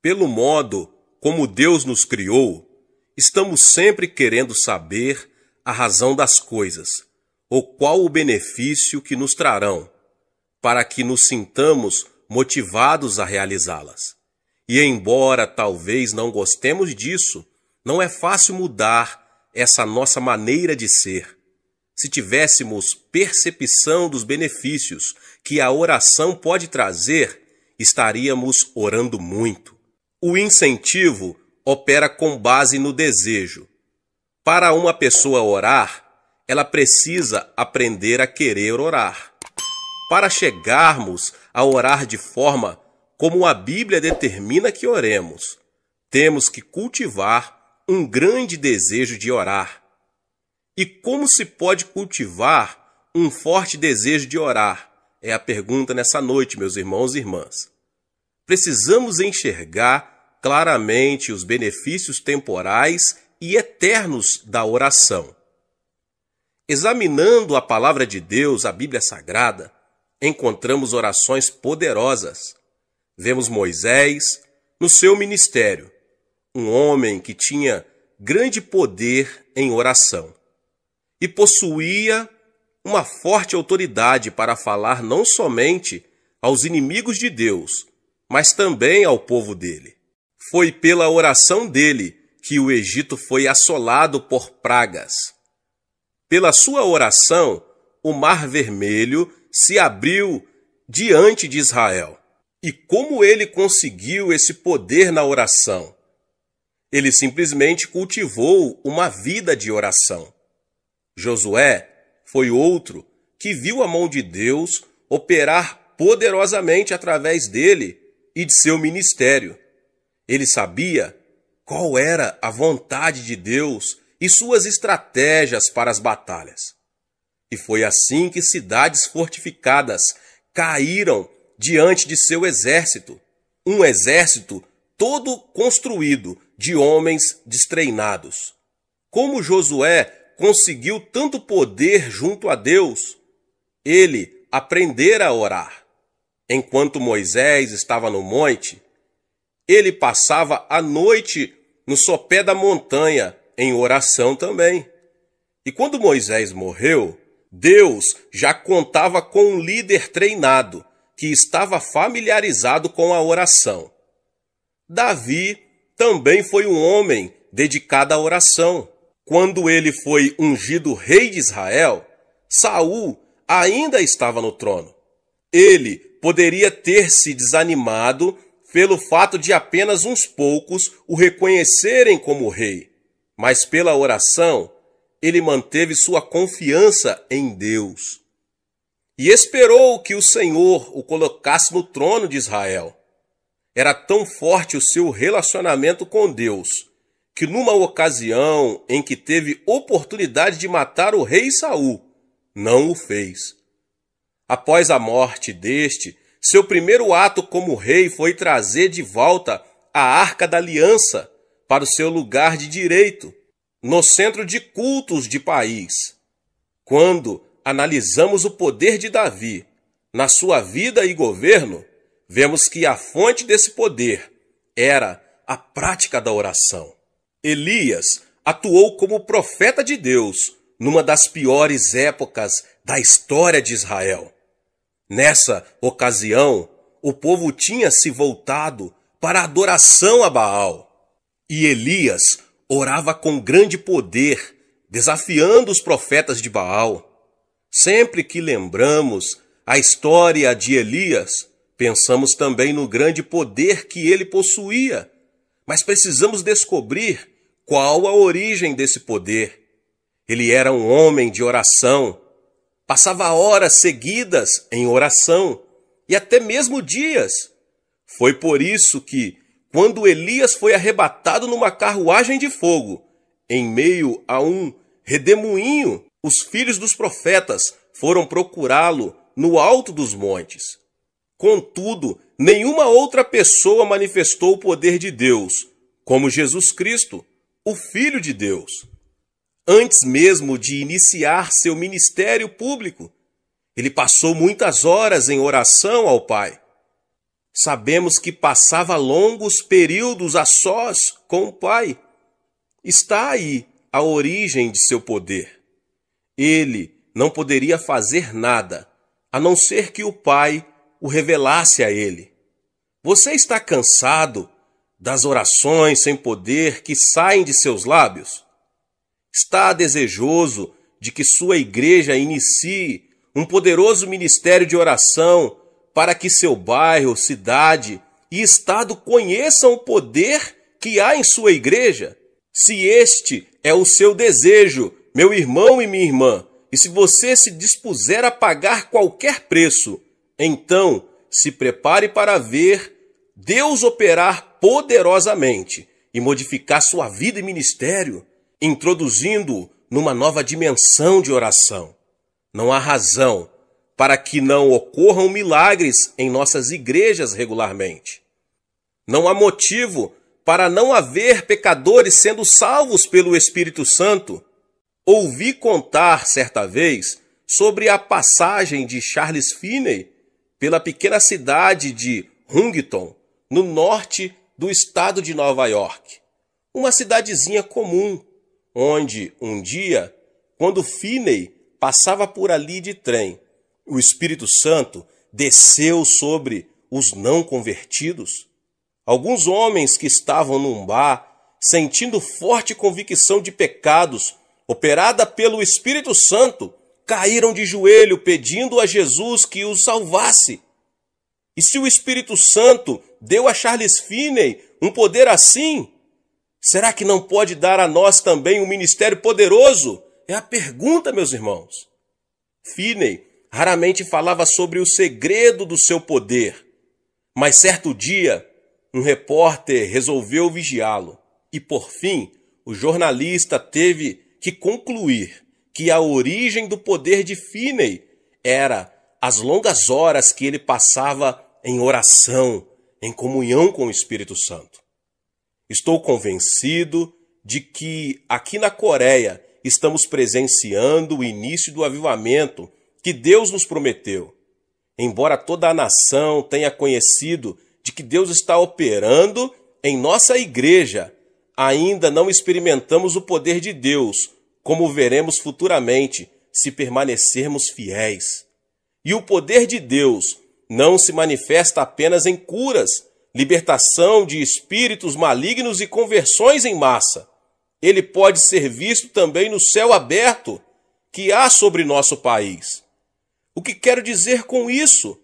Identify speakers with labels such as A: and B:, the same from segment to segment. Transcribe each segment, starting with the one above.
A: Pelo modo como Deus nos criou, estamos sempre querendo saber a razão das coisas, ou qual o benefício que nos trarão, para que nos sintamos motivados a realizá-las. E embora talvez não gostemos disso, não é fácil mudar essa nossa maneira de ser. Se tivéssemos percepção dos benefícios que a oração pode trazer, estaríamos orando muito. O incentivo opera com base no desejo. Para uma pessoa orar, ela precisa aprender a querer orar. Para chegarmos a orar de forma como a Bíblia determina que oremos, temos que cultivar um grande desejo de orar. E como se pode cultivar um forte desejo de orar? É a pergunta nessa noite, meus irmãos e irmãs. Precisamos enxergar claramente os benefícios temporais e eternos da oração. Examinando a palavra de Deus, a Bíblia Sagrada, encontramos orações poderosas. Vemos Moisés no seu ministério, um homem que tinha grande poder em oração e possuía uma forte autoridade para falar não somente aos inimigos de Deus, mas também ao povo dele. Foi pela oração dele que o Egito foi assolado por pragas. Pela sua oração, o Mar Vermelho se abriu diante de Israel. E como ele conseguiu esse poder na oração? Ele simplesmente cultivou uma vida de oração. Josué foi outro que viu a mão de Deus operar poderosamente através dele e de seu ministério. Ele sabia qual era a vontade de Deus e suas estratégias para as batalhas. E foi assim que cidades fortificadas caíram diante de seu exército, um exército todo construído de homens destreinados. Como Josué conseguiu tanto poder junto a Deus? Ele aprendera a orar. Enquanto Moisés estava no monte, ele passava a noite no sopé da montanha em oração também. E quando Moisés morreu, Deus já contava com um líder treinado, que estava familiarizado com a oração. Davi também foi um homem dedicado à oração. Quando ele foi ungido rei de Israel, Saul ainda estava no trono. Ele poderia ter se desanimado pelo fato de apenas uns poucos o reconhecerem como rei, mas pela oração, ele manteve sua confiança em Deus e esperou que o Senhor o colocasse no trono de Israel. Era tão forte o seu relacionamento com Deus, que numa ocasião em que teve oportunidade de matar o rei Saul, não o fez. Após a morte deste, seu primeiro ato como rei foi trazer de volta a Arca da Aliança para o seu lugar de direito, no centro de cultos de país. Quando analisamos o poder de Davi na sua vida e governo, vemos que a fonte desse poder era a prática da oração. Elias atuou como profeta de Deus numa das piores épocas da história de Israel. Nessa ocasião, o povo tinha se voltado para a adoração a Baal. E Elias orava com grande poder, desafiando os profetas de Baal. Sempre que lembramos a história de Elias, pensamos também no grande poder que ele possuía. Mas precisamos descobrir qual a origem desse poder. Ele era um homem de oração, passava horas seguidas em oração e até mesmo dias. Foi por isso que, quando Elias foi arrebatado numa carruagem de fogo, em meio a um redemoinho, os filhos dos profetas foram procurá-lo no alto dos montes. Contudo, nenhuma outra pessoa manifestou o poder de Deus, como Jesus Cristo, o Filho de Deus. Antes mesmo de iniciar seu ministério público, ele passou muitas horas em oração ao Pai. Sabemos que passava longos períodos a sós com o Pai. Está aí a origem de seu poder. Ele não poderia fazer nada, a não ser que o Pai o revelasse a ele. Você está cansado das orações sem poder que saem de seus lábios? Está desejoso de que sua igreja inicie um poderoso ministério de oração para que seu bairro, cidade e estado conheçam o poder que há em sua igreja? Se este é o seu desejo, meu irmão e minha irmã, e se você se dispuser a pagar qualquer preço, então se prepare para ver Deus operar poderosamente e modificar sua vida e ministério, introduzindo-o numa nova dimensão de oração. Não há razão para que não ocorram milagres em nossas igrejas regularmente. Não há motivo para não haver pecadores sendo salvos pelo Espírito Santo. Ouvi contar certa vez sobre a passagem de Charles Finney pela pequena cidade de Huntington, no norte do estado de Nova York. Uma cidadezinha comum, onde um dia, quando Finney passava por ali de trem, o Espírito Santo desceu sobre os não convertidos. Alguns homens que estavam num bar, sentindo forte convicção de pecados, operada pelo Espírito Santo, caíram de joelho pedindo a Jesus que os salvasse. E se o Espírito Santo deu a Charles Finney um poder assim, será que não pode dar a nós também um ministério poderoso? É a pergunta, meus irmãos. Finney raramente falava sobre o segredo do seu poder, mas certo dia um repórter resolveu vigiá-lo e, por fim, o jornalista teve que concluir que a origem do poder de Finney era as longas horas que ele passava em oração, em comunhão com o Espírito Santo. Estou convencido de que aqui na Coreia estamos presenciando o início do avivamento que Deus nos prometeu. Embora toda a nação tenha conhecido de que Deus está operando em nossa igreja, ainda não experimentamos o poder de Deus, como veremos futuramente se permanecermos fiéis. E o poder de Deus não se manifesta apenas em curas, libertação de espíritos malignos e conversões em massa. Ele pode ser visto também no céu aberto que há sobre nosso país. O que quero dizer com isso?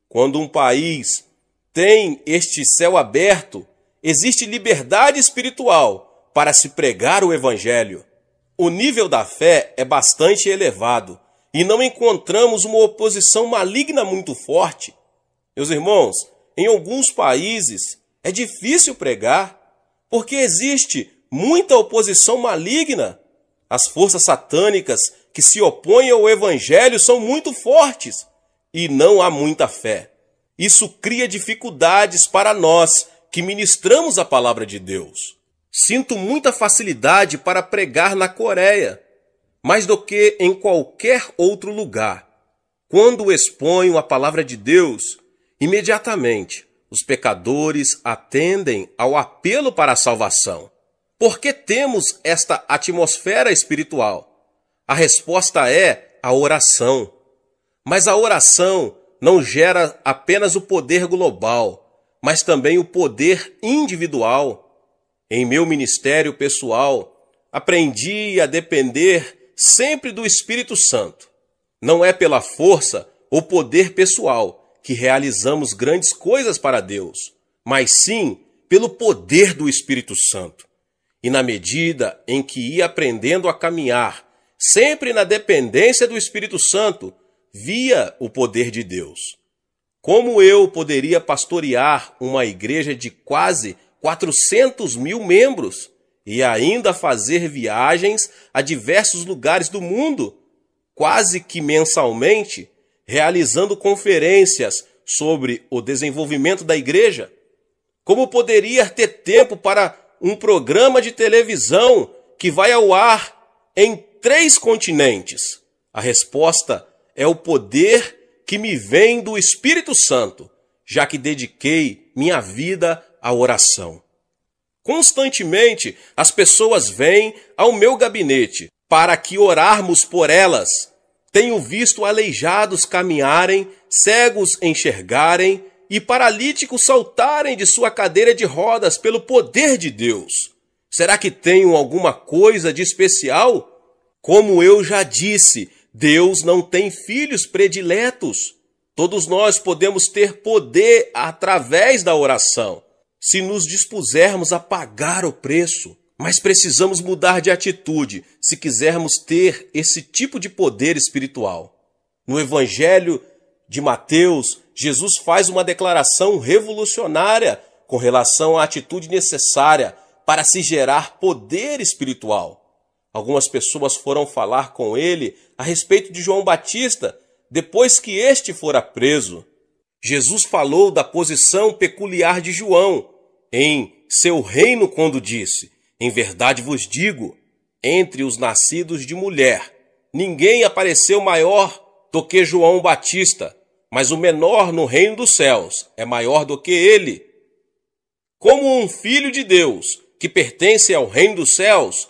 A: Quando um país tem este céu aberto, existe liberdade espiritual para se pregar o Evangelho. O nível da fé é bastante elevado e não encontramos uma oposição maligna muito forte. Meus irmãos, em alguns países é difícil pregar porque existe muita oposição maligna. As forças satânicas que se opõem ao Evangelho são muito fortes e não há muita fé. Isso cria dificuldades para nós que ministramos a palavra de Deus. Sinto muita facilidade para pregar na Coreia, mais do que em qualquer outro lugar. Quando exponho a palavra de Deus, imediatamente os pecadores atendem ao apelo para a salvação. Por que temos esta atmosfera espiritual? A resposta é a oração. Mas a oração não gera apenas o poder global, mas também o poder individual. Em meu ministério pessoal, aprendi a depender sempre do Espírito Santo. Não é pela força ou poder pessoal que realizamos grandes coisas para Deus, mas sim pelo poder do Espírito Santo. E na medida em que ia aprendendo a caminhar, sempre na dependência do Espírito Santo, via o poder de Deus. Como eu poderia pastorear uma igreja de quase 400 mil membros e ainda fazer viagens a diversos lugares do mundo, quase que mensalmente, realizando conferências sobre o desenvolvimento da igreja? Como poderia ter tempo para um programa de televisão que vai ao ar em 3 continentes? A resposta é o poder que me vem do Espírito Santo. já que dediquei minha vida à oração. Constantemente, as pessoas vêm ao meu gabinete para que orarmos por elas. Tenho visto aleijados caminharem, cegos enxergarem e paralíticos saltarem de sua cadeira de rodas pelo poder de Deus. Será que tenho alguma coisa de especial? Como eu já disse, Deus não tem filhos prediletos. Todos nós podemos ter poder através da oração, se nos dispusermos a pagar o preço. Mas precisamos mudar de atitude se quisermos ter esse tipo de poder espiritual. No Evangelho de Mateus, Jesus faz uma declaração revolucionária com relação à atitude necessária para se gerar poder espiritual. Algumas pessoas foram falar com ele a respeito de João Batista depois que este fora preso. Jesus falou da posição peculiar de João em seu reino quando disse: em verdade vos digo, entre os nascidos de mulher, ninguém apareceu maior do que João Batista, mas o menor no reino dos céus é maior do que ele. Como um filho de Deus, que pertence ao reino dos céus,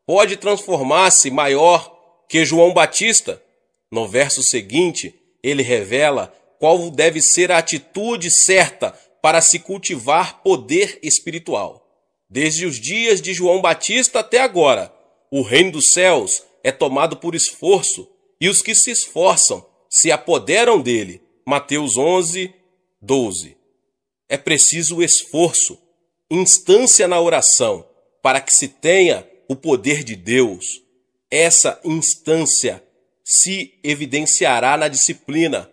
A: pode transformar-se maior que João Batista? No verso seguinte, ele revela qual deve ser a atitude certa para se cultivar poder espiritual. Desde os dias de João Batista até agora, o reino dos céus é tomado por esforço, e os que se esforçam se apoderam dele. Mateus 11, 12. É preciso esforço, instância na oração, para que se tenha o poder de Deus. Essa instância se evidenciará na disciplina,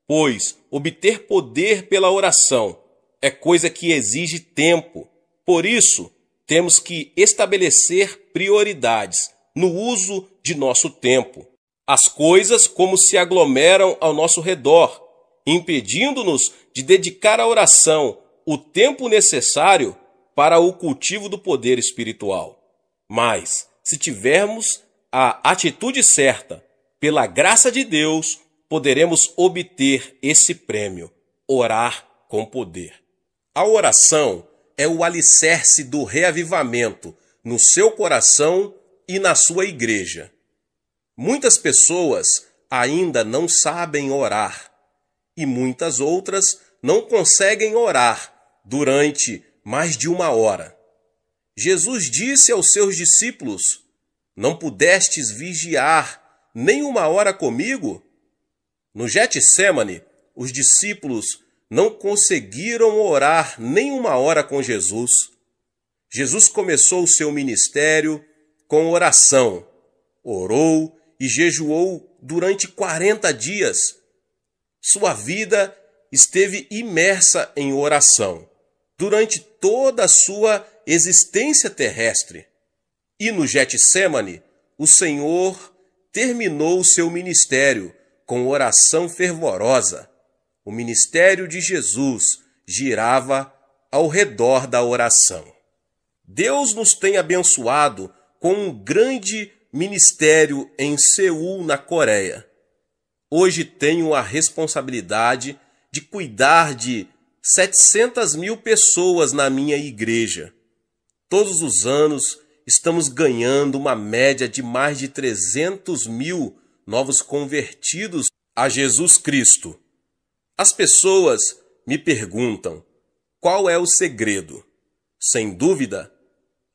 A: pois obter poder pela oração é coisa que exige tempo. Por isso, temos que estabelecer prioridades no uso de nosso tempo. As coisas como se aglomeram ao nosso redor, impedindo-nos de dedicar à oração o tempo necessário para o cultivo do poder espiritual. Mas, se tivermos a atitude certa, pela graça de Deus, poderemos obter esse prêmio: orar com poder. A oração é o alicerce do reavivamento no seu coração e na sua igreja. Muitas pessoas ainda não sabem orar e muitas outras não conseguem orar durante mais de 1 hora. Jesus disse aos seus discípulos: não pudestes vigiar nem 1 hora comigo? No Getsêmani, os discípulos não conseguiram orar nem 1 hora com Jesus. Jesus começou o seu ministério com oração. Orou e jejuou durante 40 dias. Sua vida esteve imersa em oração durante toda a sua existência terrestre. E no Getsêmani, o Senhor terminou o seu ministério com oração fervorosa. O ministério de Jesus girava ao redor da oração. Deus nos tem abençoado com um grande ministério em Seul, na Coreia. Hoje tenho a responsabilidade de cuidar de 700.000 pessoas na minha igreja. Todos os anos estamos ganhando uma média de mais de 300.000 novos convertidos a Jesus Cristo. As pessoas me perguntam: qual é o segredo? Sem dúvida,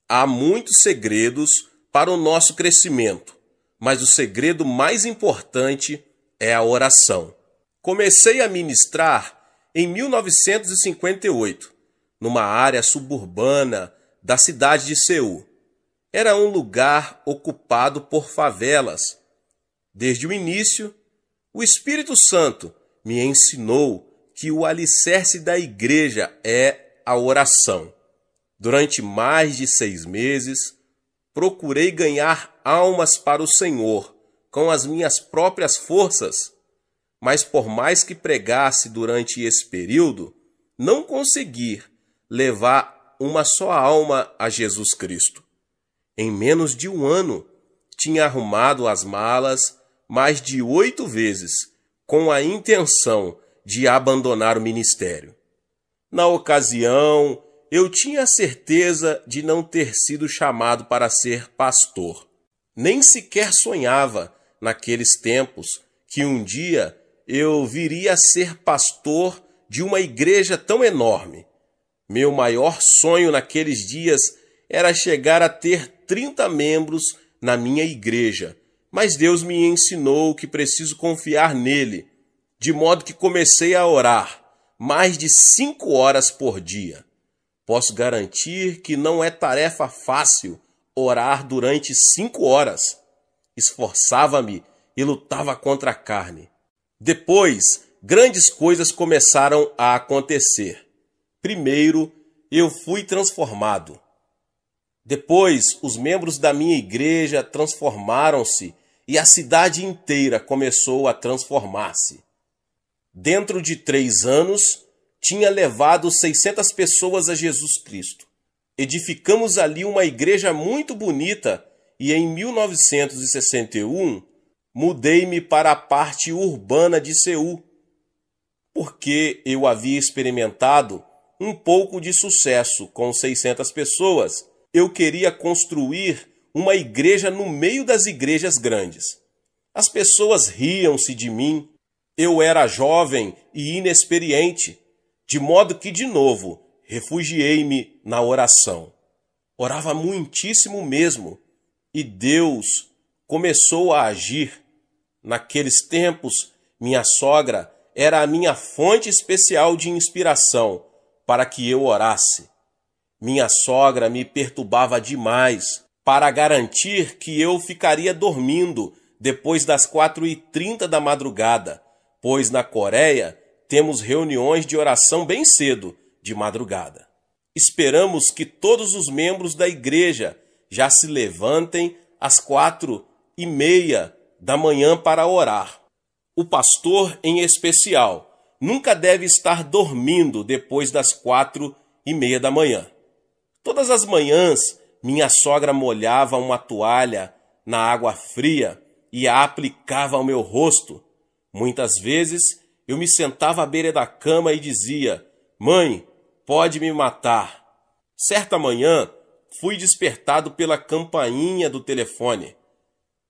A: há muitos segredos para o nosso crescimento, mas o segredo mais importante é a oração. Comecei a ministrar em 1958, numa área suburbana da cidade de Seul. Era um lugar ocupado por favelas. Desde o início, o Espírito Santo me ensinou que o alicerce da igreja é a oração. Durante mais de 6 meses, procurei ganhar almas para o Senhor com as minhas próprias forças, mas por mais que pregasse durante esse período, não consegui levar uma só alma a Jesus Cristo. Em menos de 1 ano, tinha arrumado as malas mais de 8 vezes, com a intenção de abandonar o ministério. Na ocasião, eu tinha a certeza de não ter sido chamado para ser pastor. Nem sequer sonhava, naqueles tempos, que um dia eu viria a ser pastor de uma igreja tão enorme. Meu maior sonho naqueles dias era chegar a ter 30 membros na minha igreja, mas Deus me ensinou que preciso confiar nele, de modo que comecei a orar mais de 5 horas por dia. Posso garantir que não é tarefa fácil orar durante 5 horas. Esforçava-me e lutava contra a carne. Depois, grandes coisas começaram a acontecer. Primeiro, eu fui transformado. Depois, os membros da minha igreja transformaram-se e a cidade inteira começou a transformar-se. Dentro de 3 anos, tinha levado 600 pessoas a Jesus Cristo. Edificamos ali uma igreja muito bonita e em 1961 mudei-me para a parte urbana de Seul, porque eu havia experimentado um pouco de sucesso com 600 pessoas. Eu queria construir uma igreja no meio das igrejas grandes. As pessoas riam-se de mim. Eu era jovem e inexperiente, de modo que, de novo, refugiei-me na oração. Orava muitíssimo mesmo, e Deus começou a agir. Naqueles tempos, minha sogra era a minha fonte especial de inspiração para que eu orasse. Minha sogra me perturbava demais para garantir que eu ficaria dormindo depois das 4h30 da madrugada, pois na Coreia temos reuniões de oração bem cedo, de madrugada. Esperamos que todos os membros da igreja já se levantem às 4h30 da manhã para orar. O pastor, em especial, nunca deve estar dormindo depois das 4h30 da manhã. Todas as manhãs, minha sogra molhava uma toalha na água fria e a aplicava ao meu rosto. Muitas vezes, eu me sentava à beira da cama e dizia: "Mãe, pode me matar." Certa manhã, fui despertado pela campainha do telefone.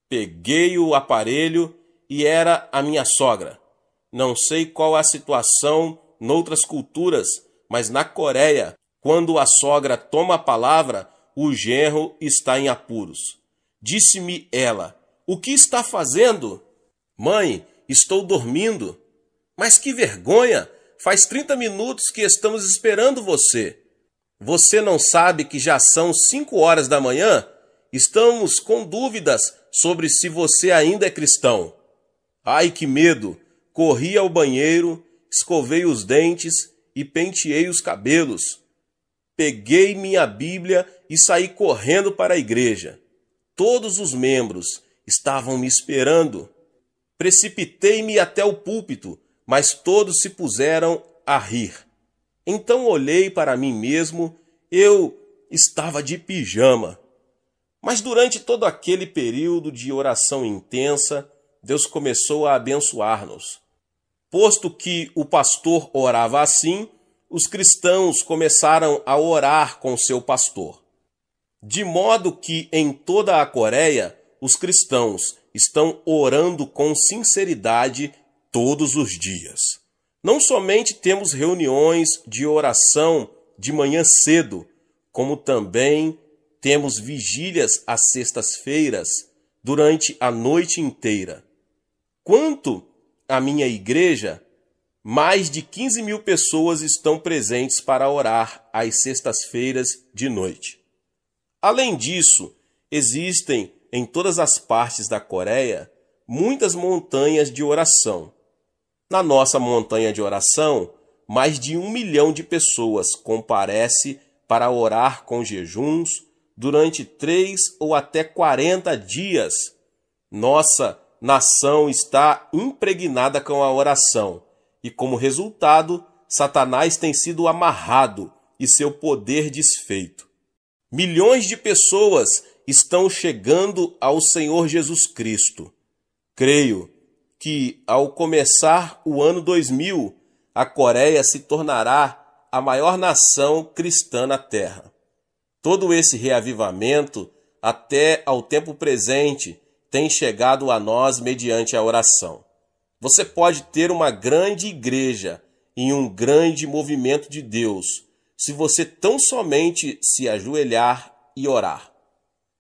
A: Peguei o aparelho e era a minha sogra. Não sei qual a situação noutras culturas, mas na Coreia, quando a sogra toma a palavra, o genro está em apuros. Disse-me ela: "O que está fazendo?" "Mãe, estou dormindo." "Mas que vergonha! Faz 30 minutos que estamos esperando você." "Você não sabe que já são 5 horas da manhã? Estamos com dúvidas sobre se você ainda é cristão." Ai, que medo! Corri ao banheiro, escovei os dentes e penteei os cabelos. Peguei minha Bíblia e saí correndo para a igreja. Todos os membros estavam me esperando. Precipitei-me até o púlpito, mas todos se puseram a rir. Então olhei para mim mesmo, eu estava de pijama. Mas durante todo aquele período de oração intensa, Deus começou a abençoar-nos. Posto que o pastor orava assim, os cristãos começaram a orar com seu pastor. De modo que em toda a Coreia, os cristãos estão orando com sinceridade todos os dias. Não somente temos reuniões de oração de manhã cedo, como também temos vigílias às sextas-feiras durante a noite inteira. Quanto à minha igreja, mais de 15.000 pessoas estão presentes para orar às sextas-feiras de noite. Além disso, existem em todas as partes da Coreia muitas montanhas de oração. Na nossa montanha de oração, mais de 1 milhão de pessoas comparece para orar com jejuns durante 3 ou até 40 dias. Nossa nação está impregnada com a oração e, como resultado, Satanás tem sido amarrado e seu poder desfeito. Milhões de pessoas estão chegando ao Senhor Jesus Cristo. Creio que, ao começar o ano 2000, a Coreia se tornará a maior nação cristã na Terra. Todo esse reavivamento, até ao tempo presente, tem chegado a nós mediante a oração. Você pode ter uma grande igreja e um grande movimento de Deus, se você tão somente se ajoelhar e orar.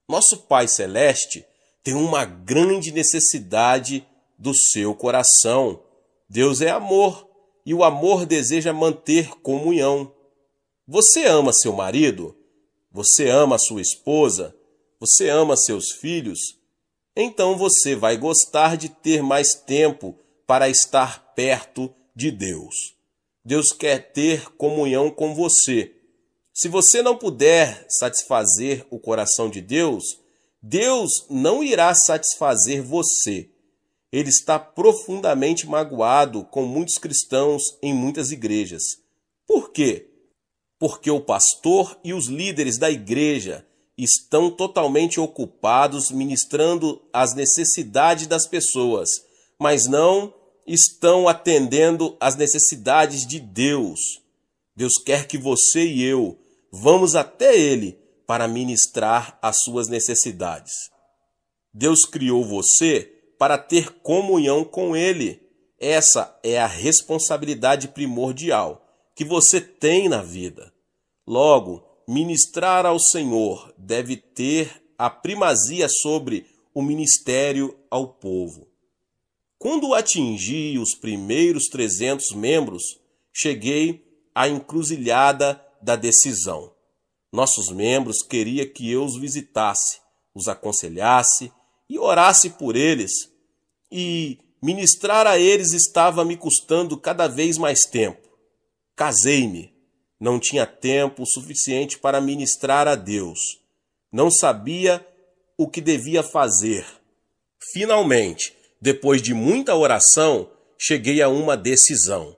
A: Nosso Pai Celeste tem uma grande necessidade do seu coração. Deus é amor e o amor deseja manter comunhão. Você ama seu marido? Você ama sua esposa? Você ama seus filhos? Então você vai gostar de ter mais tempo para estar perto de Deus. Deus quer ter comunhão com você. Se você não puder satisfazer o coração de Deus, Deus não irá satisfazer você. Ele está profundamente magoado com muitos cristãos em muitas igrejas. Por quê? Porque o pastor e os líderes da igreja estão totalmente ocupados ministrando as necessidades das pessoas, mas não estão atendendo às necessidades de Deus. Deus quer que você e eu vamos até Ele para ministrar as suas necessidades. Deus criou você para ter comunhão com Ele. Essa é a responsabilidade primordial que você tem na vida. Logo, ministrar ao Senhor deve ter a primazia sobre o ministério ao povo. Quando atingi os primeiros 300 membros, cheguei à encruzilhada da decisão. Nossos membros queriam que eu os visitasse, os aconselhasse e orasse por eles. E ministrar a eles estava me custando cada vez mais tempo. Casei-me. Não tinha tempo suficiente para ministrar a Deus. Não sabia o que devia fazer. Finalmente, depois de muita oração, cheguei a uma decisão.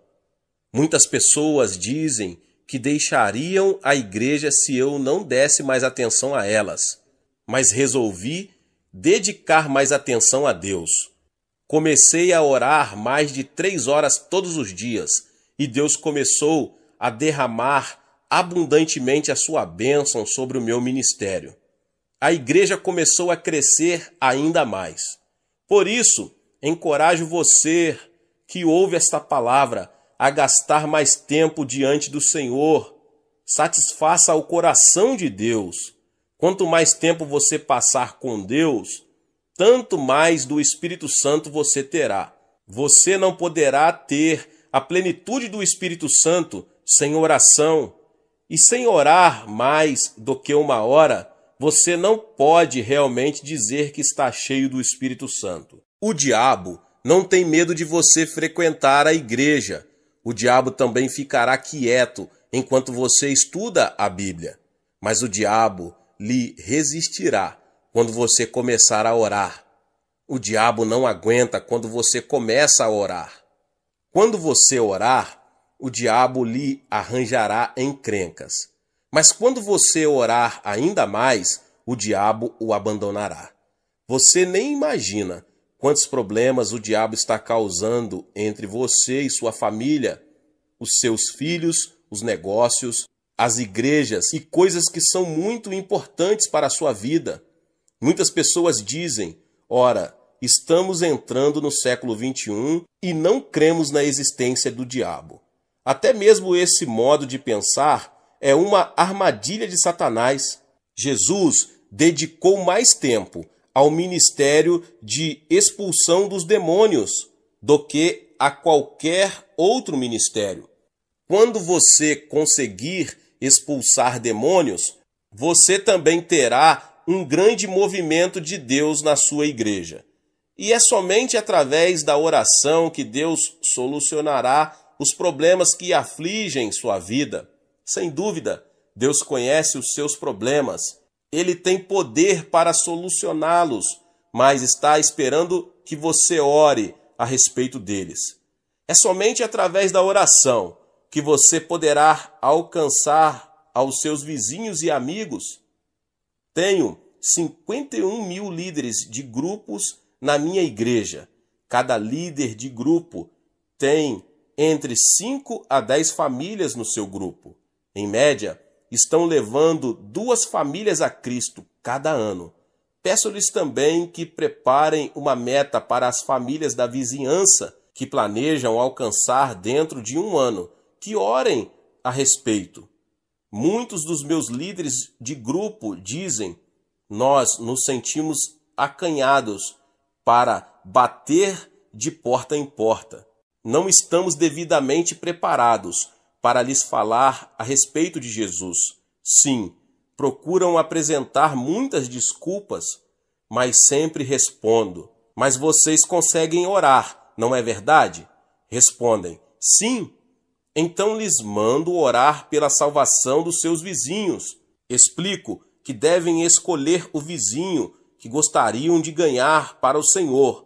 A: Muitas pessoas dizem que deixariam a igreja se eu não desse mais atenção a elas, mas resolvi dedicar mais atenção a Deus. Comecei a orar mais de 3 horas todos os dias e Deus começou a derramar abundantemente a sua bênção sobre o meu ministério. A igreja começou a crescer ainda mais. Por isso, encorajo você que ouve esta palavra a gastar mais tempo diante do Senhor. Satisfaça o coração de Deus. Quanto mais tempo você passar com Deus, tanto mais do Espírito Santo você terá. Você não poderá ter a plenitude do Espírito Santo sem oração. E sem orar mais do que 1 hora, você não pode realmente dizer que está cheio do Espírito Santo. O diabo não tem medo de você frequentar a igreja. O diabo também ficará quieto enquanto você estuda a Bíblia. Mas o diabo lhe resistirá quando você começar a orar. O diabo não aguenta quando você começa a orar. Quando você orar, o diabo lhe arranjará encrencas. Mas quando você orar ainda mais, o diabo o abandonará. Você nem imagina quantos problemas o diabo está causando entre você e sua família, os seus filhos, os negócios, as igrejas e coisas que são muito importantes para a sua vida. Muitas pessoas dizem, ora, estamos entrando no século 21 e não cremos na existência do diabo. Até mesmo esse modo de pensar é uma armadilha de Satanás. Jesus dedicou mais tempo ao ministério de expulsão dos demônios do que a qualquer outro ministério. Quando você conseguir expulsar demônios, você também terá um grande movimento de Deus na sua igreja. E é somente através da oração que Deus solucionará os problemas que afligem sua vida. Sem dúvida, Deus conhece os seus problemas. Ele tem poder para solucioná-los, mas está esperando que você ore a respeito deles. É somente através da oração que você poderá alcançar aos seus vizinhos e amigos. Tenho 51.000 líderes de grupos na minha igreja. Cada líder de grupo tem entre 5 a 10 famílias no seu grupo. Em média, estão levando 2 famílias a Cristo cada ano. Peço-lhes também que preparem uma meta para as famílias da vizinhança que planejam alcançar dentro de um ano, que orem a respeito. Muitos dos meus líderes de grupo dizem: nós nos sentimos acanhados para bater de porta em porta. Não estamos devidamente preparados para lhes falar a respeito de Jesus. Sim, procuram apresentar muitas desculpas, mas sempre respondo: mas vocês conseguem orar, não é verdade? Respondem: sim. Então lhes mando orar pela salvação dos seus vizinhos. Explico que devem escolher o vizinho que gostariam de ganhar para o Senhor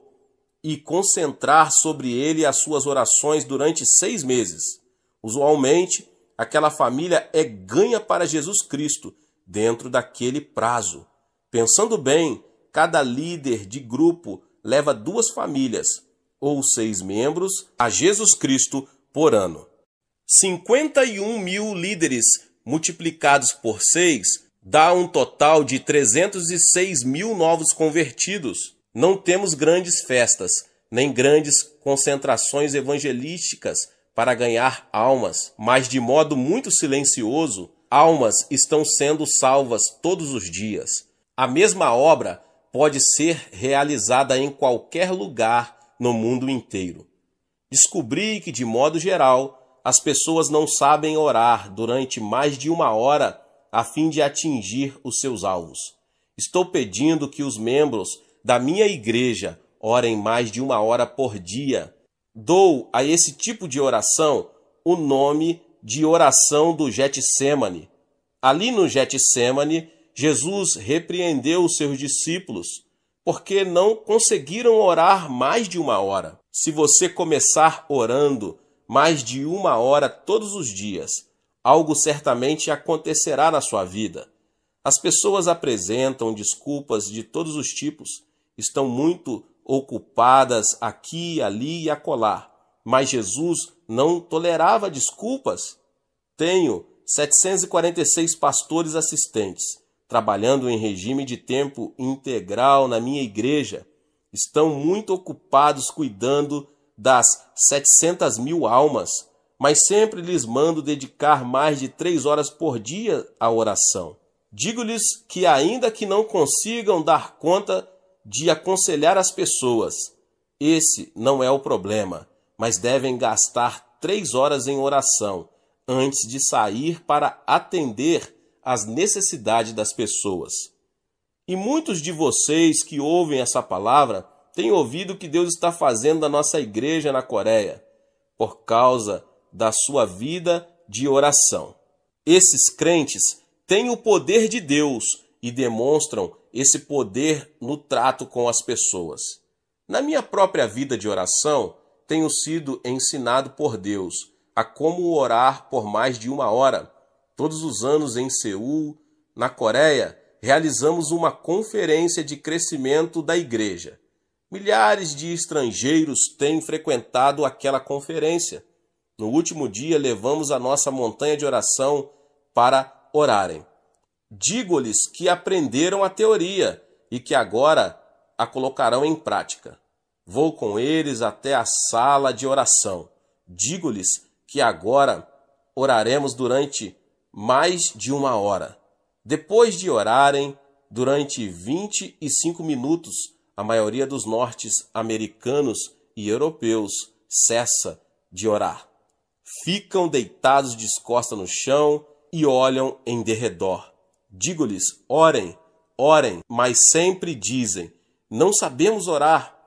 A: e concentrar sobre ele as suas orações durante 6 meses. Usualmente, aquela família é ganha para Jesus Cristo dentro daquele prazo. Pensando bem, cada líder de grupo leva 2 famílias, ou 6 membros, a Jesus Cristo por ano. 51 mil líderes multiplicados por 6 dá um total de 306 mil novos convertidos. Não temos grandes festas, nem grandes concentrações evangelísticas para ganhar almas, mas de modo muito silencioso, almas estão sendo salvas todos os dias. A mesma obra pode ser realizada em qualquer lugar no mundo inteiro. Descobri que, de modo geral, as pessoas não sabem orar durante mais de 1 hora a fim de atingir os seus alvos. Estou pedindo que os membros da minha igreja orem mais de 1 hora por dia. Dou a esse tipo de oração o nome de oração do Getsêmani. Ali no Getsêmani, Jesus repreendeu os seus discípulos porque não conseguiram orar mais de 1 hora. Se você começar orando mais de 1 hora todos os dias, algo certamente acontecerá na sua vida. As pessoas apresentam desculpas de todos os tipos, estão muito ocupadas aqui, ali e acolá, mas Jesus não tolerava desculpas. Tenho 746 pastores assistentes, trabalhando em regime de tempo integral na minha igreja. Estão muito ocupados cuidando das 700 mil almas, mas sempre lhes mando dedicar mais de 3 horas por dia à oração. Digo-lhes que ainda que não consigam dar conta de aconselhar as pessoas, esse não é o problema, mas devem gastar 3 horas em oração antes de sair para atender às necessidades das pessoas. E muitos de vocês que ouvem essa palavra têm ouvido o que Deus está fazendo na nossa igreja na Coreia, por causa da sua vida de oração. Esses crentes têm o poder de Deus e demonstram esse poder no trato com as pessoas. Na minha própria vida de oração, tenho sido ensinado por Deus a como orar por mais de 1 hora. Todos os anos em Seul, na Coreia, realizamos uma conferência de crescimento da igreja. Milhares de estrangeiros têm frequentado aquela conferência. No último dia, levamos a nossa montanha de oração para orarem. Digo-lhes que aprenderam a teoria e que agora a colocarão em prática. Vou com eles até a sala de oração. Digo-lhes que agora oraremos durante mais de 1 hora. Depois de orarem durante 25 minutos, a maioria dos norte-americanos e europeus cessa de orar. Ficam deitados de costas no chão e olham em derredor. Digo-lhes: orem, orem, mas sempre dizem: não sabemos orar.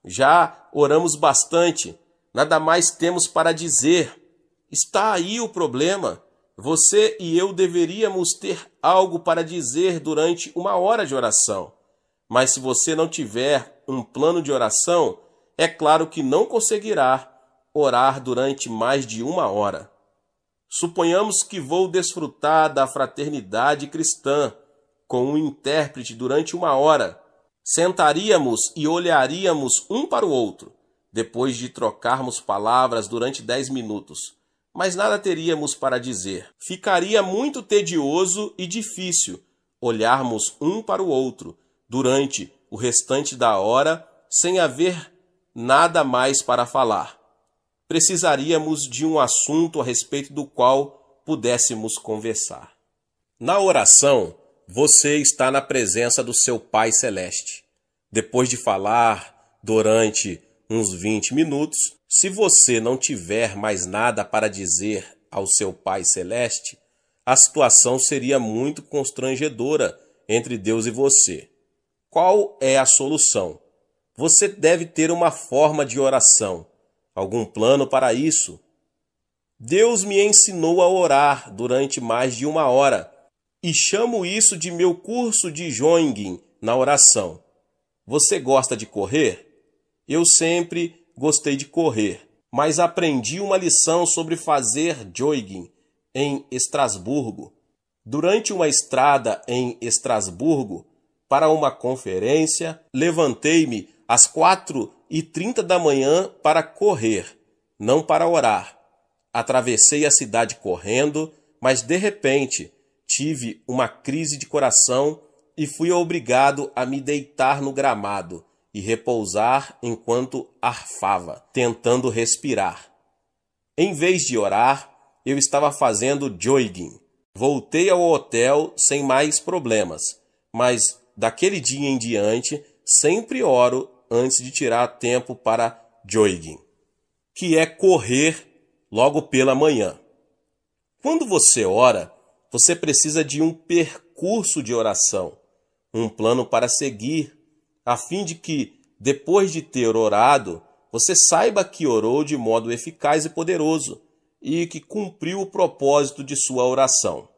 A: Já oramos bastante, nada mais temos para dizer. Está aí o problema. Você e eu deveríamos ter algo para dizer durante 1 hora de oração. Mas se você não tiver um plano de oração, é claro que não conseguirá orar durante mais de 1 hora. Suponhamos que vou desfrutar da fraternidade cristã com um intérprete durante 1 hora. Sentaríamos e olharíamos um para o outro. depois de trocarmos palavras durante 10 minutos, mas nada teríamos para dizer. Ficaria muito tedioso e difícil olharmos um para o outro durante o restante da hora sem haver nada mais para falar. Precisaríamos de um assunto a respeito do qual pudéssemos conversar. Na oração, você está na presença do seu Pai Celeste. Depois de falar durante uns 20 minutos, se você não tiver mais nada para dizer ao seu Pai Celeste, a situação seria muito constrangedora entre Deus e você. Qual é a solução? Você deve ter uma forma de oração. Algum plano para isso? Deus me ensinou a orar durante mais de 1 hora e chamo isso de meu curso de jogging na oração. Você gosta de correr? Eu sempre gostei de correr, mas aprendi uma lição sobre fazer jogging em Estrasburgo. Durante uma estrada em Estrasburgo, para uma conferência, levantei-me às 4h30 da manhã para correr, não para orar. Atravessei a cidade correndo, mas de repente tive uma crise de coração e fui obrigado a me deitar no gramado e repousar enquanto arfava, tentando respirar. Em vez de orar, eu estava fazendo jogging. Voltei ao hotel sem mais problemas, mas daquele dia em diante sempre oro antes de tirar tempo para jogging, que é correr logo pela manhã. Quando você ora, você precisa de um percurso de oração, um plano para seguir, a fim de que, depois de ter orado, você saiba que orou de modo eficaz e poderoso e que cumpriu o propósito de sua oração.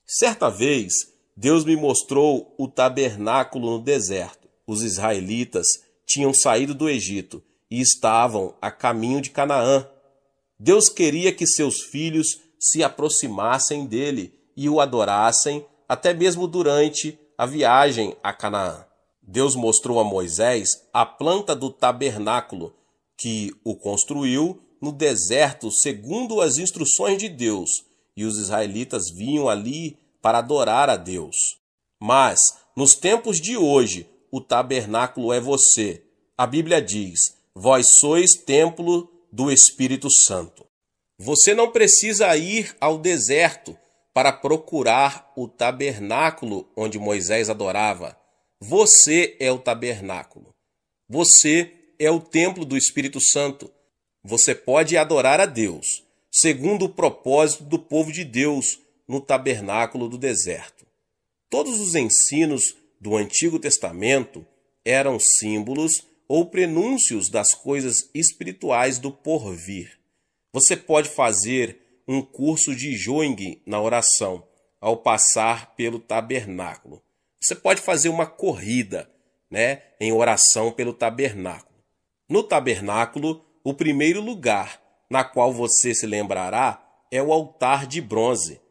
A: Certa vez, Deus me mostrou o tabernáculo no deserto. Os israelitas tinham saído do Egito e estavam a caminho de Canaã. Deus queria que seus filhos se aproximassem dele e o adorassem até mesmo durante a viagem a Canaã. Deus mostrou a Moisés a planta do tabernáculo, que o construiu no deserto segundo as instruções de Deus, e os israelitas vinham ali para adorar a Deus. Mas, nos tempos de hoje, o tabernáculo é você. A Bíblia diz: vós sois templo do Espírito Santo. Você não precisa ir ao deserto para procurar o tabernáculo onde Moisés adorava. Você é o tabernáculo. Você é o templo do Espírito Santo. Você pode adorar a Deus, segundo o propósito do povo de Deus no tabernáculo do deserto. Todos os ensinos do Antigo Testamento eram símbolos ou prenúncios das coisas espirituais do porvir. Você pode fazer um curso de jogging na oração ao passar pelo tabernáculo. Você pode fazer uma corrida, em oração pelo tabernáculo. No tabernáculo, o primeiro lugar na qual você se lembrará é o altar de bronze.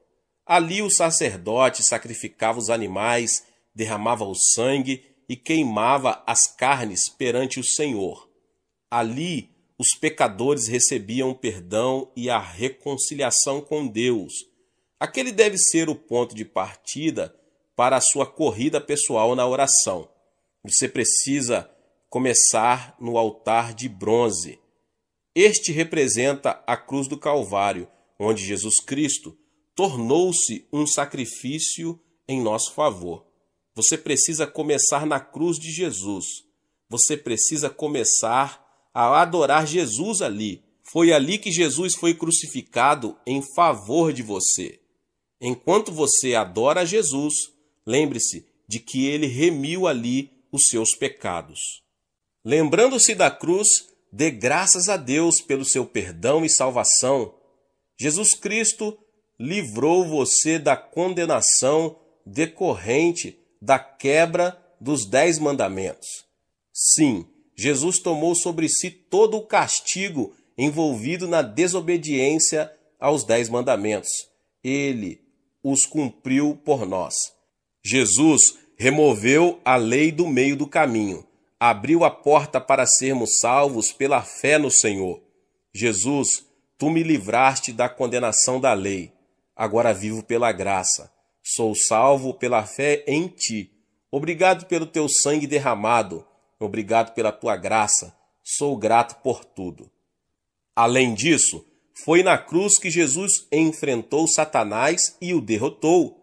A: Ali o sacerdote sacrificava os animais, derramava o sangue e queimava as carnes perante o Senhor. Ali os pecadores recebiam o perdão e a reconciliação com Deus. Aquele deve ser o ponto de partida para a sua corrida pessoal na oração. Você precisa começar no altar de bronze. Este representa a cruz do Calvário, onde Jesus Cristo tornou-se um sacrifício em nosso favor. Você precisa começar na cruz de Jesus. Você precisa começar a adorar Jesus ali. Foi ali que Jesus foi crucificado em favor de você. Enquanto você adora Jesus, lembre-se de que ele remiu ali os seus pecados. Lembrando-se da cruz, dê graças a Deus pelo seu perdão e salvação. Jesus Cristo livrou você da condenação decorrente da quebra dos 10 mandamentos. Sim, Jesus tomou sobre si todo o castigo envolvido na desobediência aos 10 mandamentos. Ele os cumpriu por nós. Jesus removeu a lei do meio do caminho. abriu a porta para sermos salvos pela fé no Senhor. Jesus, tu me livraste da condenação da lei. Agora vivo pela graça. Sou salvo pela fé em ti. Obrigado pelo teu sangue derramado. Obrigado pela tua graça. Sou grato por tudo. Além disso, foi na cruz que Jesus enfrentou Satanás e o derrotou.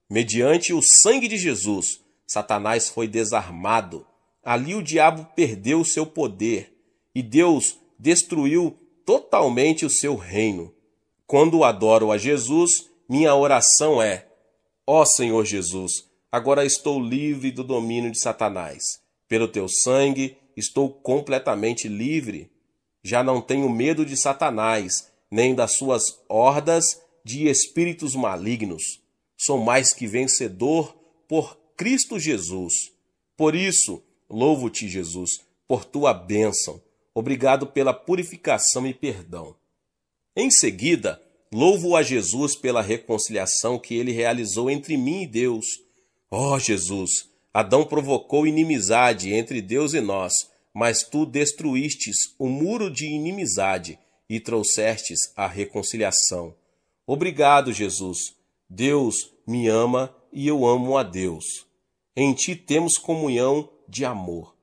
A: Mediante o sangue de Jesus, Satanás foi desarmado. Ali o diabo perdeu o seu poder e Deus destruiu totalmente o seu reino. Quando adoro a Jesus, minha oração é: ó Senhor Jesus, agora estou livre do domínio de Satanás. Pelo teu sangue, estou completamente livre. Já não tenho medo de Satanás, nem das suas hordas de espíritos malignos. Sou mais que vencedor por Cristo Jesus. Por isso, louvo-te, Jesus, por tua bênção. Obrigado pela purificação e perdão. Em seguida, louvo a Jesus pela reconciliação que ele realizou entre mim e Deus. Ó Jesus, Adão provocou inimizade entre Deus e nós, mas tu destruístes o muro de inimizade e trouxestes a reconciliação. Obrigado, Jesus. Deus me ama e eu amo a Deus. Em ti temos comunhão de amor.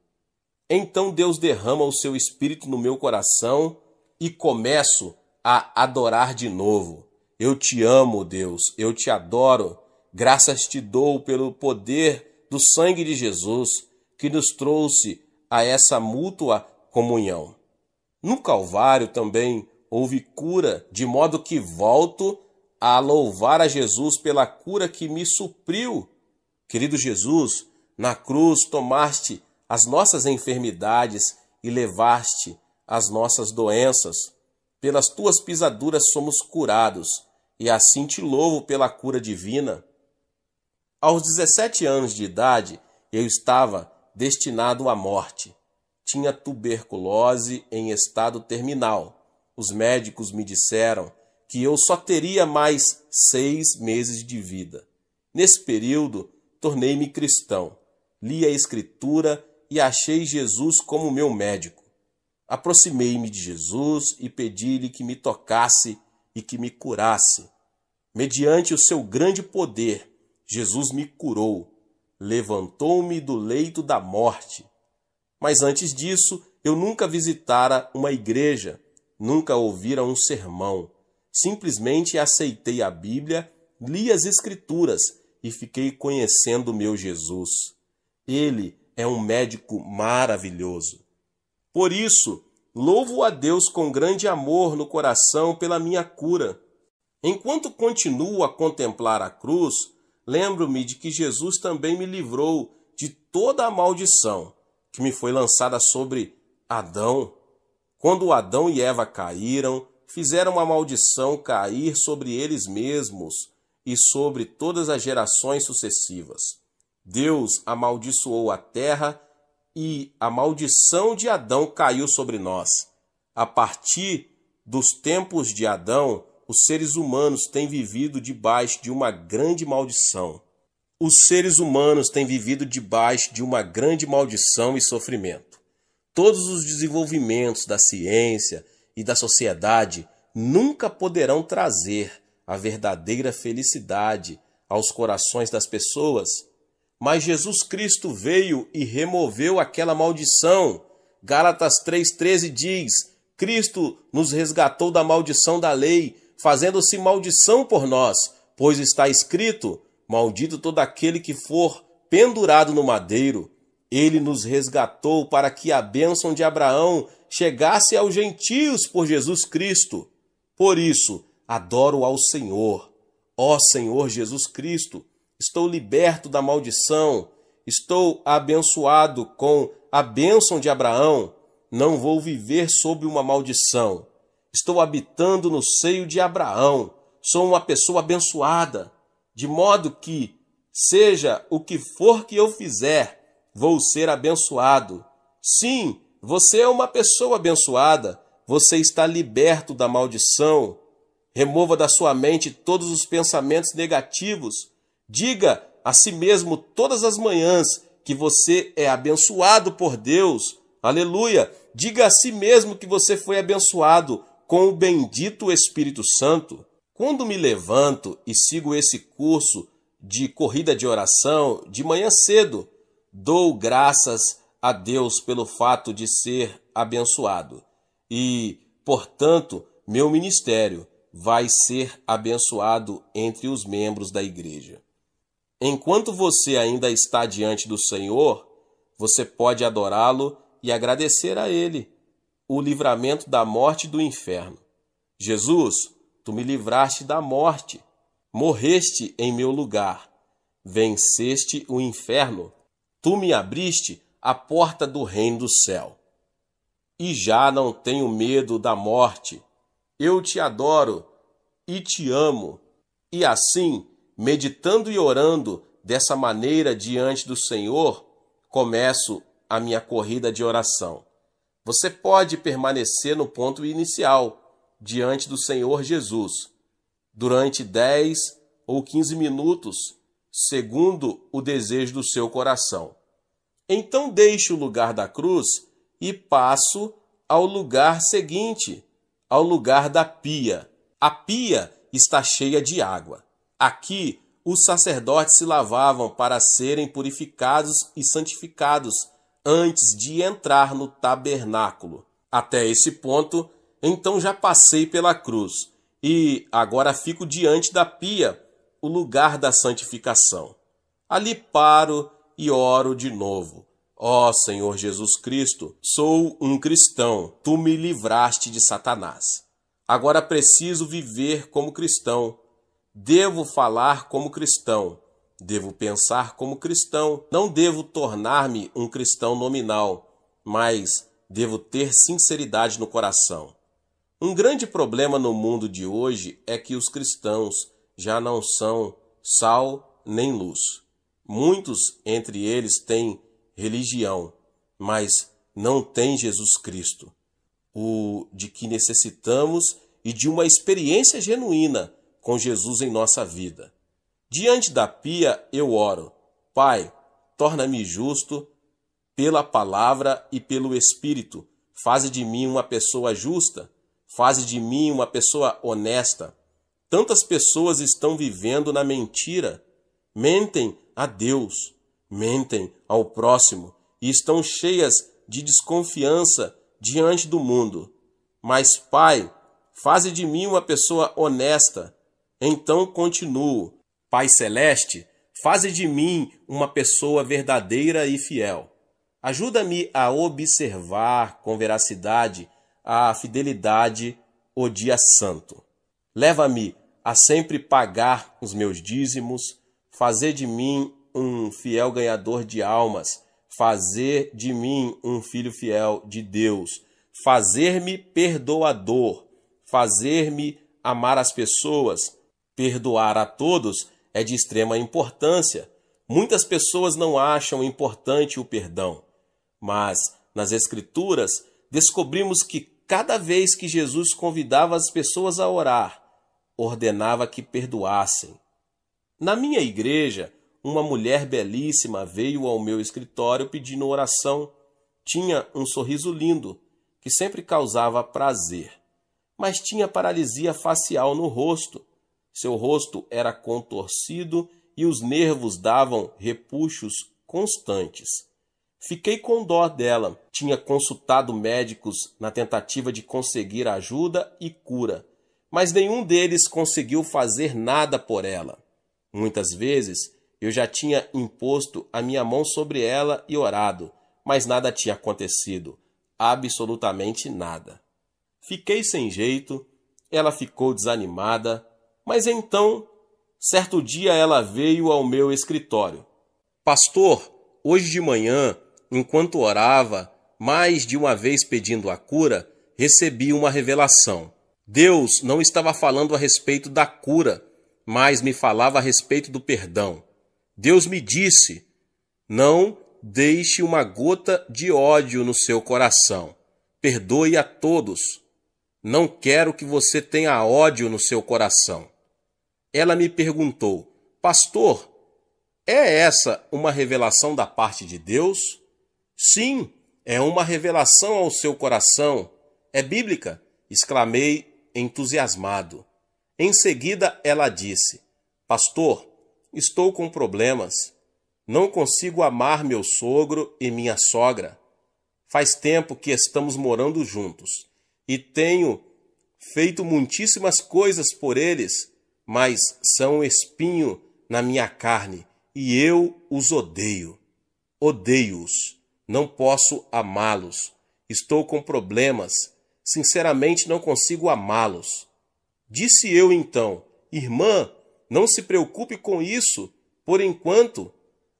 A: Então Deus derrama o seu Espírito no meu coração e começo a adorar de novo. Eu te amo, Deus, eu te adoro. Graças te dou pelo poder do sangue de Jesus que nos trouxe a essa mútua comunhão. No Calvário também houve cura, de modo que volto a louvar a Jesus pela cura que me supriu. Querido Jesus, na cruz tomaste as nossas enfermidades e levaste as nossas doenças. Pelas tuas pisaduras somos curados, e assim te louvo pela cura divina. Aos 17 anos de idade, eu estava destinado à morte. Tinha tuberculose em estado terminal. Os médicos me disseram que eu só teria mais 6 meses de vida. Nesse período, tornei-me cristão. Li a Escritura e achei Jesus como meu médico. Aproximei-me de Jesus e pedi-lhe que me tocasse e que me curasse. Mediante o seu grande poder, Jesus me curou, levantou-me do leito da morte. Mas antes disso, eu nunca visitara uma igreja, nunca ouvira um sermão. Simplesmente aceitei a Bíblia, li as Escrituras e fiquei conhecendo o meu Jesus. Ele é um médico maravilhoso. Por isso, louvo a Deus com grande amor no coração pela minha cura. Enquanto continuo a contemplar a cruz, lembro-me de que Jesus também me livrou de toda a maldição que me foi lançada sobre Adão. Quando Adão e Eva caíram, fizeram a maldição cair sobre eles mesmos e sobre todas as gerações sucessivas. Deus amaldiçoou a terra e a maldição de Adão caiu sobre nós. A partir dos tempos de Adão, os seres humanos têm vivido debaixo de uma grande maldição. Os seres humanos têm vivido debaixo de uma grande maldição e sofrimento. Todos os desenvolvimentos da ciência e da sociedade nunca poderão trazer a verdadeira felicidade aos corações das pessoas. Mas Jesus Cristo veio e removeu aquela maldição. Gálatas 3,13 diz: Cristo nos resgatou da maldição da lei, fazendo-se maldição por nós, pois está escrito: maldito todo aquele que for pendurado no madeiro. Ele nos resgatou para que a bênção de Abraão chegasse aos gentios por Jesus Cristo. Por isso, adoro ao Senhor. Ó Senhor Jesus Cristo, estou liberto da maldição, estou abençoado com a bênção de Abraão. Não vou viver sob uma maldição. Estou habitando no seio de Abraão. Sou uma pessoa abençoada, de modo que, seja o que for que eu fizer, vou ser abençoado. Sim, você é uma pessoa abençoada. Você está liberto da maldição. Remova da sua mente todos os pensamentos negativos. Diga a si mesmo todas as manhãs que você é abençoado por Deus. Aleluia! Diga a si mesmo que você foi abençoado com o bendito Espírito Santo. Quando me levanto e sigo esse curso de corrida de oração de manhã cedo, dou graças a Deus pelo fato de ser abençoado. E, portanto, meu ministério vai ser abençoado entre os membros da igreja. Enquanto você ainda está diante do Senhor, você pode adorá-lo e agradecer a Ele o livramento da morte e do inferno. Jesus, tu me livraste da morte, morreste em meu lugar, venceste o inferno, tu me abriste a porta do reino do céu. E já não tenho medo da morte. Eu te adoro e te amo. E assim, meditando e orando dessa maneira diante do Senhor, começo a minha corrida de oração. Você pode permanecer no ponto inicial, diante do Senhor Jesus, durante 10 ou 15 minutos, segundo o desejo do seu coração. Então deixe o lugar da cruz e passo ao lugar seguinte, ao lugar da pia. A pia está cheia de água. Aqui, os sacerdotes se lavavam para serem purificados e santificados antes de entrar no tabernáculo. Até esse ponto, então já passei pela cruz e agora fico diante da pia, o lugar da santificação. Ali paro e oro de novo. Ó Senhor Jesus Cristo, sou um cristão, tu me livraste de Satanás. Agora preciso viver como cristão. Devo falar como cristão. Devo pensar como cristão. Não devo tornar-me um cristão nominal, mas devo ter sinceridade no coração. Um grande problema no mundo de hoje é que os cristãos já não são sal nem luz. Muitos entre eles têm religião, mas não têm Jesus Cristo, o de que necessitamos e de uma experiência genuína com Jesus em nossa vida. Diante da pia eu oro: Pai, torna-me justo pela palavra e pelo Espírito. Faze de mim uma pessoa justa. Faze de mim uma pessoa honesta. Tantas pessoas estão vivendo na mentira. Mentem a Deus, mentem ao próximo e estão cheias de desconfiança diante do mundo. Mas, Pai, faze de mim uma pessoa honesta. Então continuo: Pai Celeste, faze de mim uma pessoa verdadeira e fiel. Ajuda-me a observar com veracidade a fidelidade o dia santo. Leva-me a sempre pagar os meus dízimos, fazer de mim um fiel ganhador de almas, fazer de mim um filho fiel de Deus, fazer-me perdoador, fazer-me amar as pessoas. Perdoar a todos é de extrema importância. Muitas pessoas não acham importante o perdão, mas nas Escrituras descobrimos que cada vez que Jesus convidava as pessoas a orar, ordenava que perdoassem. Na minha igreja, uma mulher belíssima veio ao meu escritório pedindo oração. Tinha um sorriso lindo, que sempre causava prazer, mas tinha paralisia facial no rosto. Seu rosto era contorcido e os nervos davam repuxos constantes. Fiquei com dó dela. Tinha consultado médicos na tentativa de conseguir ajuda e cura, mas nenhum deles conseguiu fazer nada por ela. Muitas vezes eu já tinha imposto a minha mão sobre ela e orado, mas nada tinha acontecido, absolutamente nada. Fiquei sem jeito, ela ficou desanimada, mas então, certo dia ela veio ao meu escritório. Pastor, hoje de manhã, enquanto orava, mais de uma vez pedindo a cura, recebi uma revelação. Deus não estava falando a respeito da cura, mas me falava a respeito do perdão. Deus me disse: não deixe uma gota de ódio no seu coração. Perdoe a todos. Não quero que você tenha ódio no seu coração. Ela me perguntou: Pastor, É essa uma revelação da parte de Deus? Sim, é uma revelação ao seu coração. É bíblica, exclamei entusiasmado. Em seguida ela disse: Pastor, estou com problemas. Não consigo amar meu sogro e minha sogra. Faz tempo que estamos morando juntos e tenho feito muitíssimas coisas por eles, mas são um espinho na minha carne e eu os odeio. Odeio-os. Não posso amá-los. Estou com problemas. Sinceramente, não consigo amá-los. Disse eu então: Irmã, não se preocupe com isso. Por enquanto,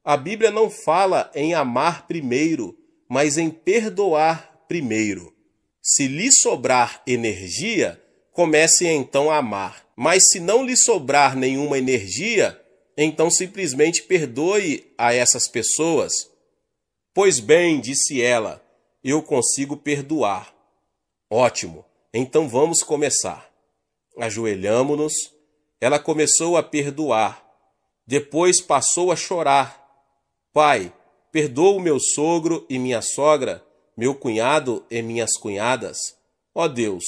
A: a Bíblia não fala em amar primeiro, mas em perdoar primeiro. Se lhe sobrar energia, comece então a amar. Mas se não lhe sobrar nenhuma energia, então simplesmente perdoe a essas pessoas. Pois bem, disse ela, eu consigo perdoar. Ótimo, então vamos começar. Ajoelhamo-nos, ela começou a perdoar. Depois passou a chorar. Pai, perdoa o meu sogro e minha sogra, meu cunhado e minhas cunhadas. Ó Deus,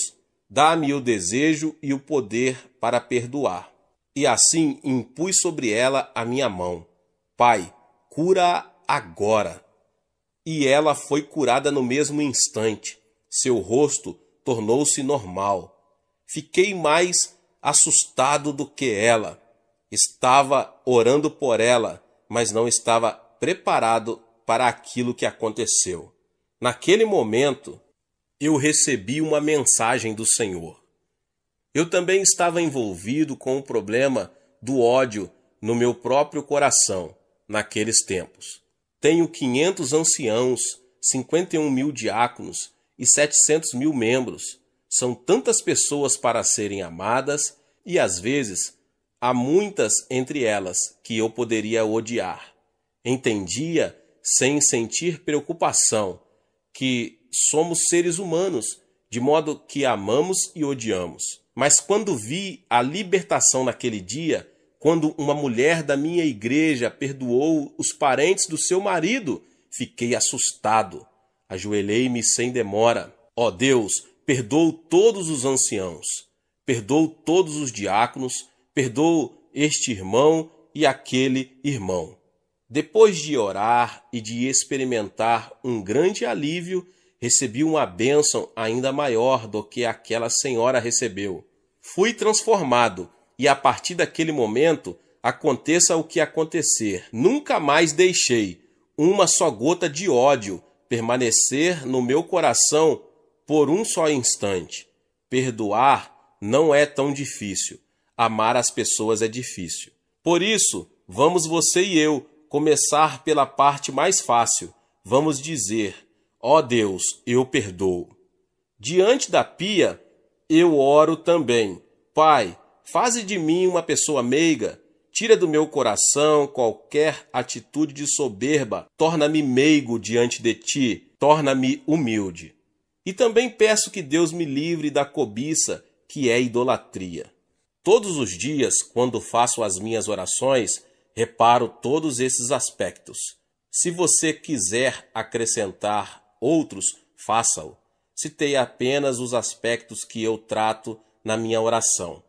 A: dá-me o desejo e o poder para perdoar. E assim impus sobre ela a minha mão. Pai, cura-a agora. E ela foi curada no mesmo instante. Seu rosto tornou-se normal. Fiquei mais assustado do que ela. Estava orando por ela, mas não estava preparado para aquilo que aconteceu. Naquele momento, eu recebi uma mensagem do Senhor. Eu também estava envolvido com o problema do ódio no meu próprio coração, naqueles tempos. Tenho 500 anciãos, 51 mil diáconos e 700 mil membros. São tantas pessoas para serem amadas e, às vezes, há muitas entre elas que eu poderia odiar. Entendia, sem sentir preocupação, que somos seres humanos, de modo que amamos e odiamos. Mas quando vi a libertação naquele dia, quando uma mulher da minha igreja perdoou os parentes do seu marido, fiquei assustado. Ajoelhei-me sem demora. Ó Deus, perdoa todos os anciãos, perdoa todos os diáconos, perdoa este irmão e aquele irmão. Depois de orar e de experimentar um grande alívio, recebi uma bênção ainda maior do que aquela senhora recebeu. Fui transformado e a partir daquele momento, aconteça o que acontecer, nunca mais deixei uma só gota de ódio permanecer no meu coração por um só instante. Perdoar não é tão difícil. Amar as pessoas é difícil. Por isso, vamos você e eu começar pela parte mais fácil. Vamos dizer: ó Deus, eu perdoo. Diante da pia, eu oro também. Pai, faze de mim uma pessoa meiga. Tira do meu coração qualquer atitude de soberba. Torna-me meigo diante de ti. Torna-me humilde. E também peço que Deus me livre da cobiça, que é idolatria. Todos os dias, quando faço as minhas orações, reparo todos esses aspectos. Se você quiser acrescentar outros, faça-o. Citei apenas os aspectos que eu trato na minha oração.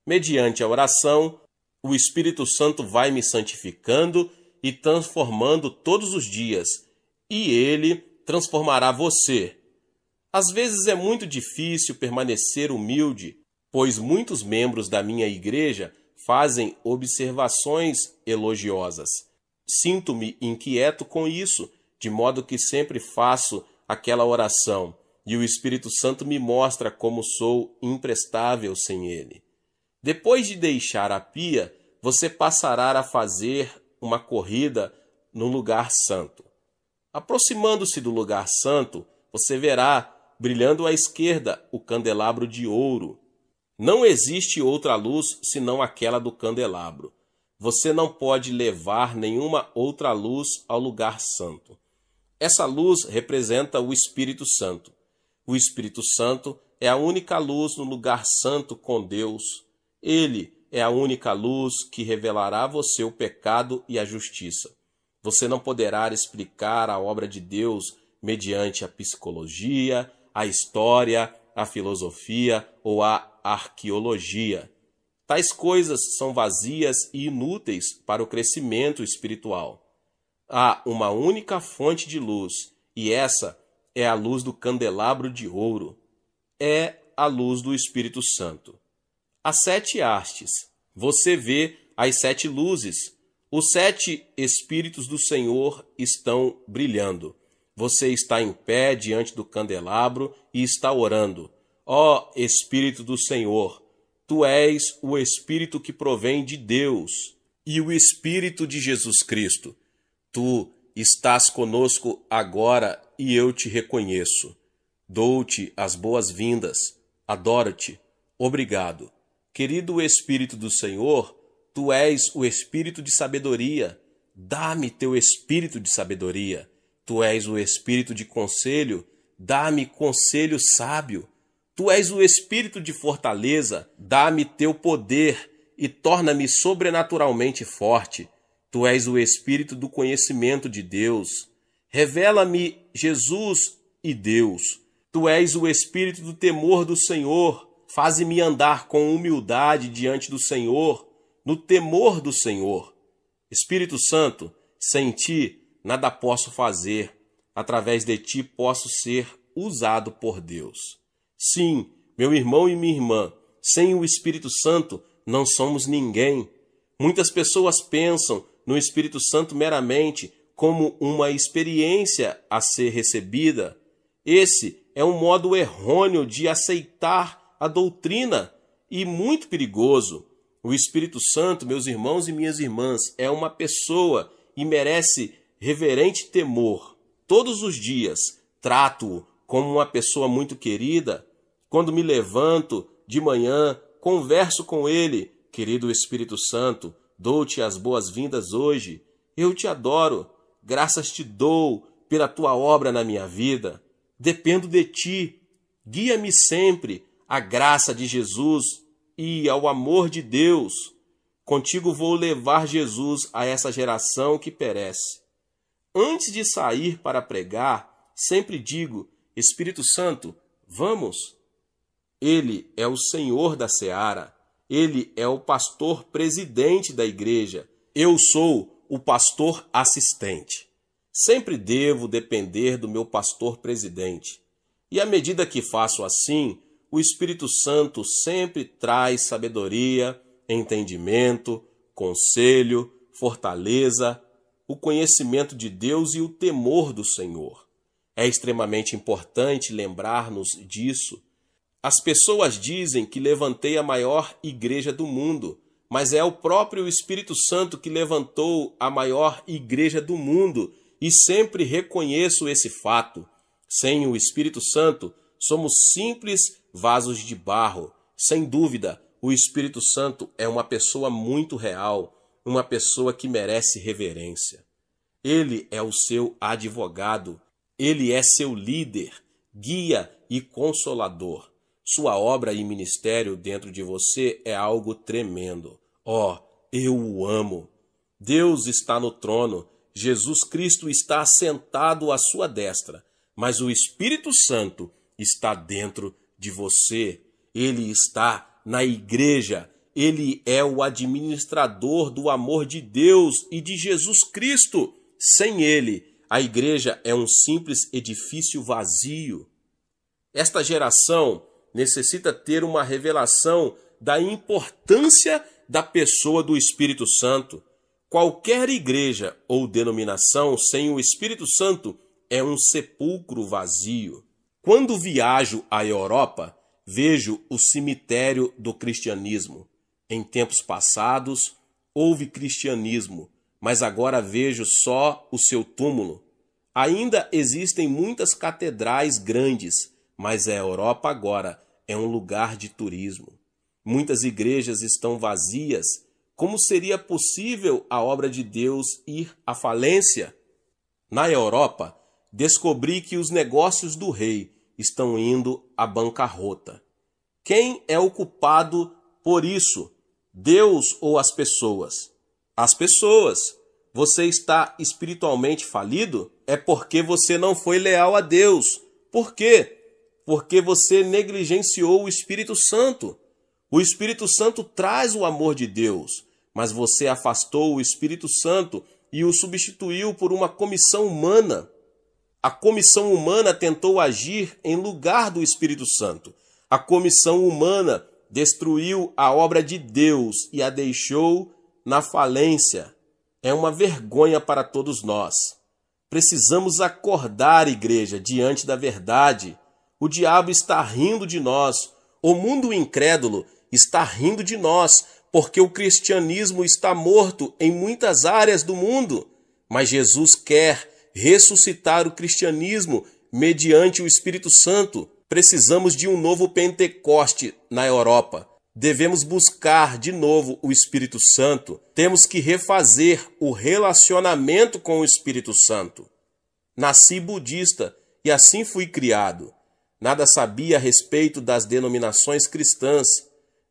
A: Mediante a oração, o Espírito Santo vai me santificando e transformando todos os dias, e ele transformará você. Às vezes é muito difícil permanecer humilde, pois muitos membros da minha igreja fazem observações elogiosas. Sinto-me inquieto com isso, de modo que sempre faço aquela oração, e o Espírito Santo me mostra como sou imprestável sem ele. Depois de deixar a pia, você passará a fazer uma corrida no lugar santo. Aproximando-se do lugar santo, você verá, brilhando à esquerda, o candelabro de ouro. Não existe outra luz senão aquela do candelabro. Você não pode levar nenhuma outra luz ao lugar santo. Essa luz representa o Espírito Santo. O Espírito Santo é a única luz no lugar santo com Deus. Ele é a única luz que revelará a você o pecado e a justiça. Você não poderá explicar a obra de Deus mediante a psicologia, a história, a filosofia ou a arqueologia. Tais coisas são vazias e inúteis para o crescimento espiritual. Há uma única fonte de luz, e essa é a luz do candelabro de ouro. É a luz do Espírito Santo. As 7 hastes. Você vê as 7 luzes. Os 7 Espíritos do Senhor estão brilhando. Você está em pé diante do candelabro e está orando. Ó Espírito do Senhor, Tu és o Espírito que provém de Deus e o Espírito de Jesus Cristo. Tu estás conosco agora e eu te reconheço. Dou-te as boas-vindas. Adoro-te. Obrigado. Querido Espírito do Senhor, Tu és o Espírito de sabedoria. Dá-me teu Espírito de sabedoria. Tu és o Espírito de conselho. Dá-me conselho sábio. Tu és o Espírito de fortaleza. Dá-me teu poder e torna-me sobrenaturalmente forte. Tu és o Espírito do conhecimento de Deus. Revela-me Jesus e Deus. Tu és o Espírito do temor do Senhor. Faze-me andar com humildade diante do Senhor, no temor do Senhor. Espírito Santo, sem ti nada posso fazer. Através de ti posso ser usado por Deus. Sim, meu irmão e minha irmã, sem o Espírito Santo não somos ninguém. Muitas pessoas pensam no Espírito Santo meramente como uma experiência a ser recebida. Esse é um modo errôneo de aceitar a doutrina e muito perigoso. O Espírito Santo, meus irmãos e minhas irmãs, é uma pessoa e merece reverente temor. Todos os dias trato-o como uma pessoa muito querida. Quando me levanto de manhã, converso com ele. Querido Espírito Santo, dou-te as boas-vindas hoje. Eu te adoro. Graças te dou pela tua obra na minha vida. Dependo de ti. Guia-me sempre à graça de Jesus e ao amor de Deus. Contigo vou levar Jesus a essa geração que perece. Antes de sair para pregar, sempre digo, Espírito Santo, vamos. Ele é o Senhor da seara. Ele é o pastor presidente da igreja. Eu sou o pastor assistente. Sempre devo depender do meu pastor presidente. E à medida que faço assim, o Espírito Santo sempre traz sabedoria, entendimento, conselho, fortaleza, o conhecimento de Deus e o temor do Senhor. É extremamente importante lembrar-nos disso. As pessoas dizem que levantei a maior igreja do mundo, mas é o próprio Espírito Santo que levantou a maior igreja do mundo e sempre reconheço esse fato. Sem o Espírito Santo, somos simples vasos de barro. Sem dúvida, o Espírito Santo é uma pessoa muito real, uma pessoa que merece reverência. Ele é o seu advogado, ele é seu líder, guia e consolador. Sua obra e ministério dentro de você é algo tremendo. Eu o amo. Deus está no trono, Jesus Cristo está sentado à sua destra, mas o Espírito Santo está dentro de você. Ele está na igreja. Ele é o administrador do amor de Deus e de Jesus Cristo. Sem ele, a igreja é um simples edifício vazio. Esta geração necessita ter uma revelação da importância da pessoa do Espírito Santo. Qualquer igreja ou denominação sem o Espírito Santo é um sepulcro vazio. Quando viajo à Europa, vejo o cemitério do cristianismo. Em tempos passados, houve cristianismo, mas agora vejo só o seu túmulo. Ainda existem muitas catedrais grandes, mas a Europa agora é um lugar de turismo. Muitas igrejas estão vazias. Como seria possível a obra de Deus ir à falência? Na Europa, descobri que os negócios do rei estão indo à bancarrota. Quem é o culpado por isso? Deus ou as pessoas? As pessoas. Você está espiritualmente falido? É porque você não foi leal a Deus. Por quê? Porque você negligenciou o Espírito Santo. O Espírito Santo traz o amor de Deus, mas você afastou o Espírito Santo e o substituiu por uma comissão humana. A comissão humana tentou agir em lugar do Espírito Santo. A comissão humana destruiu a obra de Deus e a deixou na falência. É uma vergonha para todos nós. Precisamos acordar, igreja, diante da verdade. O diabo está rindo de nós. O mundo incrédulo está rindo de nós, porque o cristianismo está morto em muitas áreas do mundo. Mas Jesus quer ressuscitar o cristianismo mediante o Espírito Santo. Precisamos de um novo Pentecoste na Europa. Devemos buscar de novo o Espírito Santo. Temos que refazer o relacionamento com o Espírito Santo. Nasci budista e assim fui criado. Nada sabia a respeito das denominações cristãs.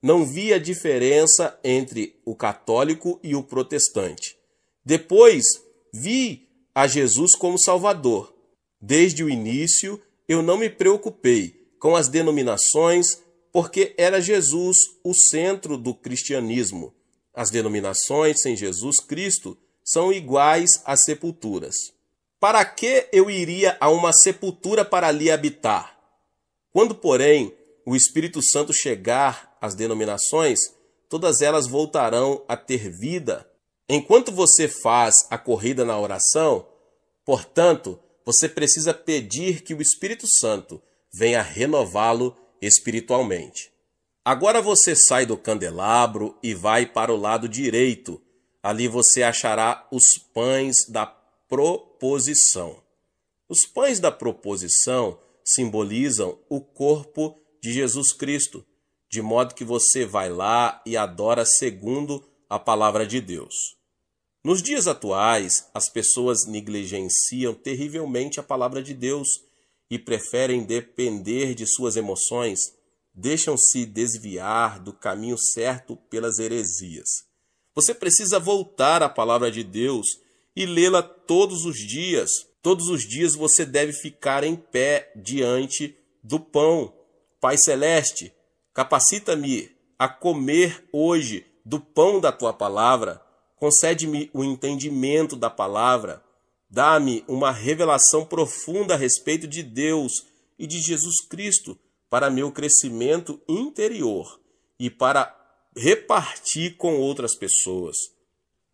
A: Não via diferença entre o católico e o protestante. Depois, vi a Jesus como Salvador. Desde o início, eu não me preocupei com as denominações, porque era Jesus o centro do cristianismo. As denominações sem Jesus Cristo são iguais às sepulturas. Para que eu iria a uma sepultura para ali habitar? Quando, porém, o Espírito Santo chegar às denominações, todas elas voltarão a ter vida. Enquanto você faz a corrida na oração, portanto, você precisa pedir que o Espírito Santo venha renová-lo espiritualmente. Agora você sai do candelabro e vai para o lado direito. Ali você achará os pães da proposição. Os pães da proposição simbolizam o corpo de Jesus Cristo, de modo que você vai lá e adora segundo a palavra de Deus. Nos dias atuais, as pessoas negligenciam terrivelmente a palavra de Deus e preferem depender de suas emoções, deixam-se desviar do caminho certo pelas heresias. Você precisa voltar à palavra de Deus e lê-la todos os dias. Todos os dias você deve ficar em pé diante do pão. Pai Celeste, capacita-me a comer hoje do pão da tua palavra. Concede-me o entendimento da palavra. Dá-me uma revelação profunda a respeito de Deus e de Jesus Cristo para meu crescimento interior e para repartir com outras pessoas.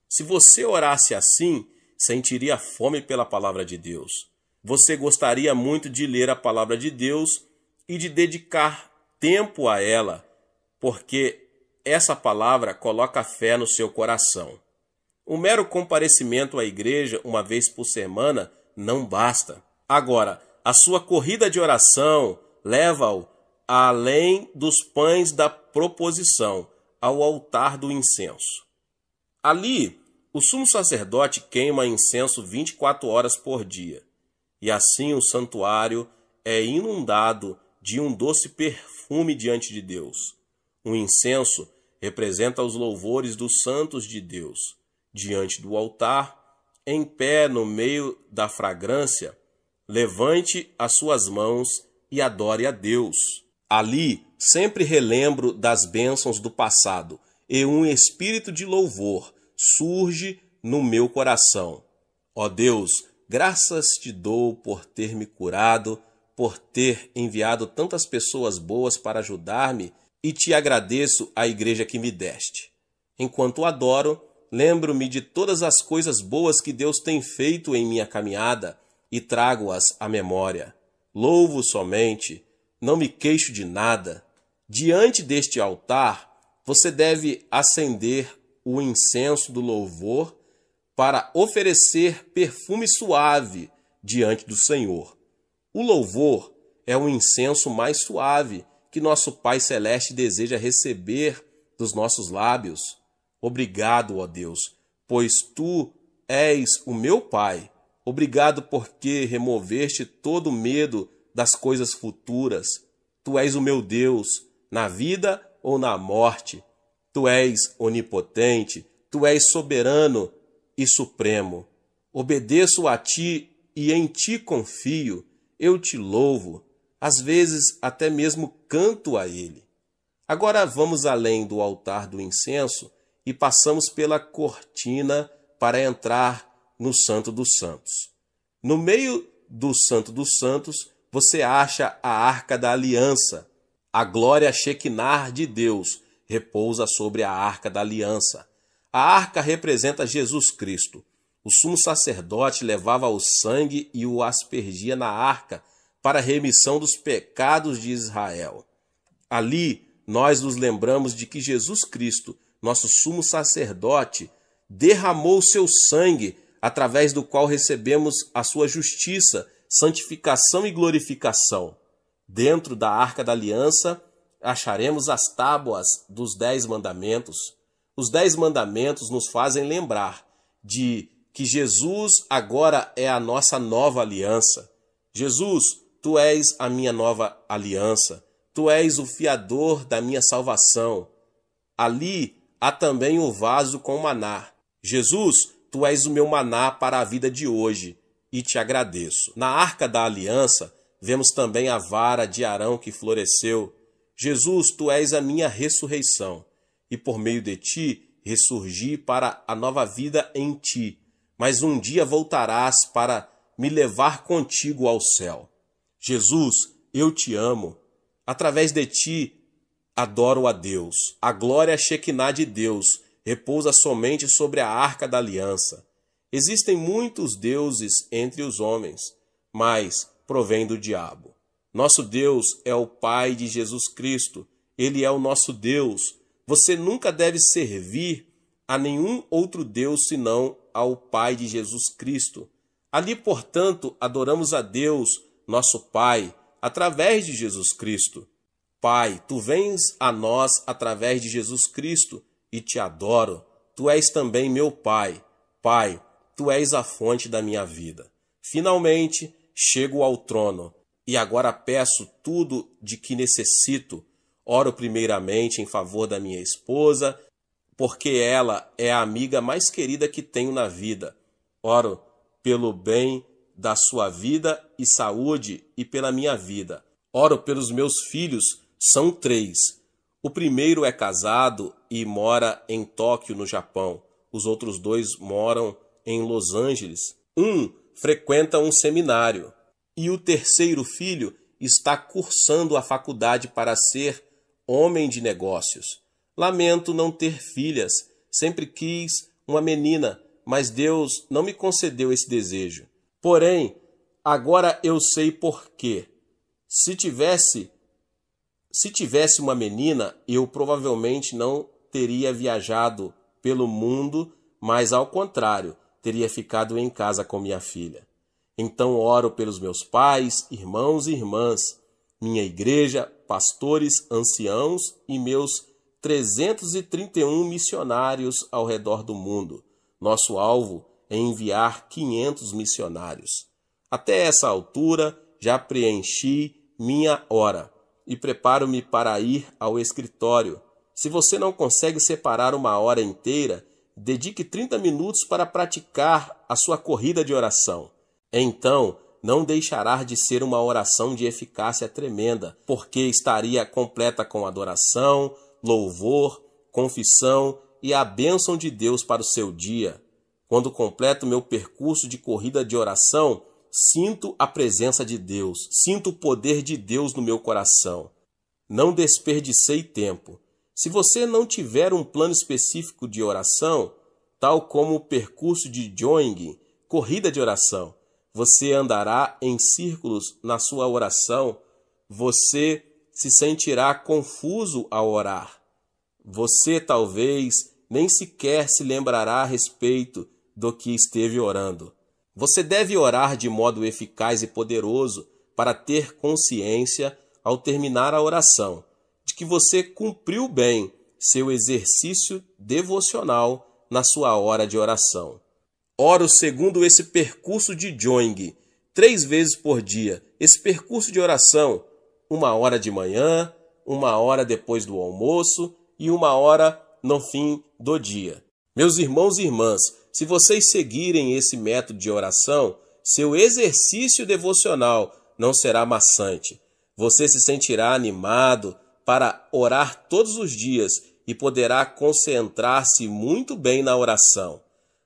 A: Se você orasse assim, sentiria fome pela palavra de Deus. Você gostaria muito de ler a palavra de Deus e de dedicar tempo a ela, porque essa palavra coloca fé no seu coração. O mero comparecimento à igreja uma vez por semana não basta. Agora, a sua corrida de oração leva-o além dos pães da proposição, ao altar do incenso. Ali, o sumo sacerdote queima incenso 24 horas por dia, e assim o santuário é inundado de um doce perfume diante de Deus. O incenso representa os louvores dos santos de Deus. Diante do altar, em pé no meio da fragrância, levante as suas mãos e adore a Deus. Ali, sempre relembro das bênçãos do passado, e um espírito de louvor surge no meu coração. Ó Deus, graças te dou por ter me curado, por ter enviado tantas pessoas boas para ajudar-me, e te agradeço a igreja que me deste. Enquanto adoro, lembro-me de todas as coisas boas que Deus tem feito em minha caminhada e trago-as à memória. Louvo somente, não me queixo de nada. Diante deste altar, você deve acender o incenso do louvor para oferecer perfume suave diante do Senhor. O louvor é o incenso mais suave que nosso Pai Celeste deseja receber dos nossos lábios. Obrigado, ó Deus, pois tu és o meu Pai. Obrigado porque removeste todo o medo das coisas futuras. Tu és o meu Deus, na vida ou na morte. Tu és onipotente, tu és soberano e supremo. Obedeço a ti e em ti confio. Eu te louvo, às vezes até mesmo canto a ele. Agora vamos além do altar do incenso e passamos pela cortina para entrar no Santo dos Santos. No meio do Santo dos Santos, você acha a Arca da Aliança. A glória Shekinah de Deus repousa sobre a Arca da Aliança. A arca representa Jesus Cristo. O sumo sacerdote levava o sangue e o aspergia na arca para a remissão dos pecados de Israel. Ali, nós nos lembramos de que Jesus Cristo, nosso sumo sacerdote, derramou seu sangue, através do qual recebemos a sua justiça, santificação e glorificação. Dentro da Arca da Aliança, acharemos as tábuas dos 10 mandamentos. Os 10 mandamentos nos fazem lembrar de que Jesus agora é a nossa nova aliança. Jesus, tu és a minha nova aliança. Tu és o fiador da minha salvação. Ali há também o vaso com maná. Jesus, tu és o meu maná para a vida de hoje e te agradeço. Na Arca da Aliança, vemos também a vara de Arão que floresceu. Jesus, tu és a minha ressurreição e por meio de ti ressurgi para a nova vida em ti. Mas um dia voltarás para me levar contigo ao céu. Jesus, eu te amo. Através de ti, adoro a Deus. A glória Shekinah de Deus repousa somente sobre a Arca da Aliança. Existem muitos deuses entre os homens, mas provém do diabo. Nosso Deus é o Pai de Jesus Cristo. Ele é o nosso Deus. Você nunca deve servir a nenhum outro Deus senão ao Pai de Jesus Cristo. Ali, portanto, adoramos a Deus, nosso Pai, através de Jesus Cristo. Pai, tu vens a nós através de Jesus Cristo e te adoro. Tu és também meu Pai. Pai, tu és a fonte da minha vida. Finalmente, chego ao trono e agora peço tudo de que necessito. Oro primeiramente em favor da minha esposa, porque ela é a amiga mais querida que tenho na vida. Oro pelo bem da sua vida e saúde e pela minha vida. Oro pelos meus filhos, são 3. O primeiro é casado e mora em Tóquio, no Japão. Os outros 2 moram em Los Angeles. Um frequenta um seminário. E o terceiro filho está cursando a faculdade para ser homem de negócios. Lamento não ter filhas. Sempre quis uma menina, mas Deus não me concedeu esse desejo. Porém, agora eu sei por quê. Se tivesse uma menina, eu provavelmente não teria viajado pelo mundo, mas ao contrário, teria ficado em casa com minha filha. Então oro pelos meus pais, irmãos e irmãs, minha igreja, pastores, anciãos e meus 331 missionários ao redor do mundo. Nosso alvo é enviar 500 missionários. Até essa altura, já preenchi minha hora e preparo-me para ir ao escritório. Se você não consegue separar uma hora inteira, dedique 30 minutos para praticar a sua corrida de oração. Então, não deixará de ser uma oração de eficácia tremenda, porque estaria completa com adoração, louvor, confissão e a bênção de Deus para o seu dia. Quando completo meu percurso de corrida de oração, sinto a presença de Deus, sinto o poder de Deus no meu coração. Não desperdicei tempo. Se você não tiver um plano específico de oração, tal como o percurso de jogging, corrida de oração, você andará em círculos na sua oração, você se sentirá confuso ao orar. Você talvez nem sequer se lembrará a respeito do que esteve orando. Você deve orar de modo eficaz e poderoso para ter consciência, ao terminar a oração, de que você cumpriu bem seu exercício devocional na sua hora de oração. Oro segundo esse percurso de jogging, 3 vezes por dia. Esse percurso de oração, 1 hora de manhã, 1 hora depois do almoço e 1 hora no fim do dia. Meus irmãos e irmãs, se vocês seguirem esse método de oração, seu exercício devocional não será maçante. Você se sentirá animado para orar todos os dias e poderá concentrar-se muito bem na oração.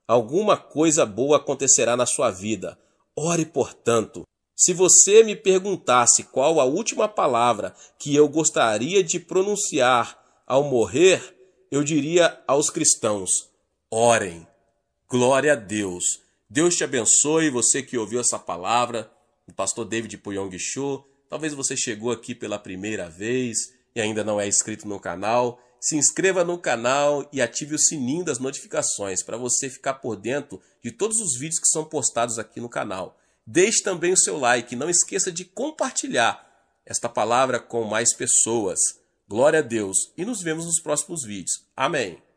A: Alguma coisa boa acontecerá na sua vida. Ore, portanto. Se você me perguntasse qual a última palavra que eu gostaria de pronunciar ao morrer, eu diria aos cristãos: orem. Glória a Deus. Deus te abençoe, você que ouviu essa palavra, o pastor David Puyong Cho. Talvez você chegou aqui pela primeira vez e ainda não é inscrito no canal. Se inscreva no canal e ative o sininho das notificações para você ficar por dentro de todos os vídeos que são postados aqui no canal. Deixe também o seu like, não esqueça de compartilhar esta palavra com mais pessoas. Glória a Deus e nos vemos nos próximos vídeos. Amém.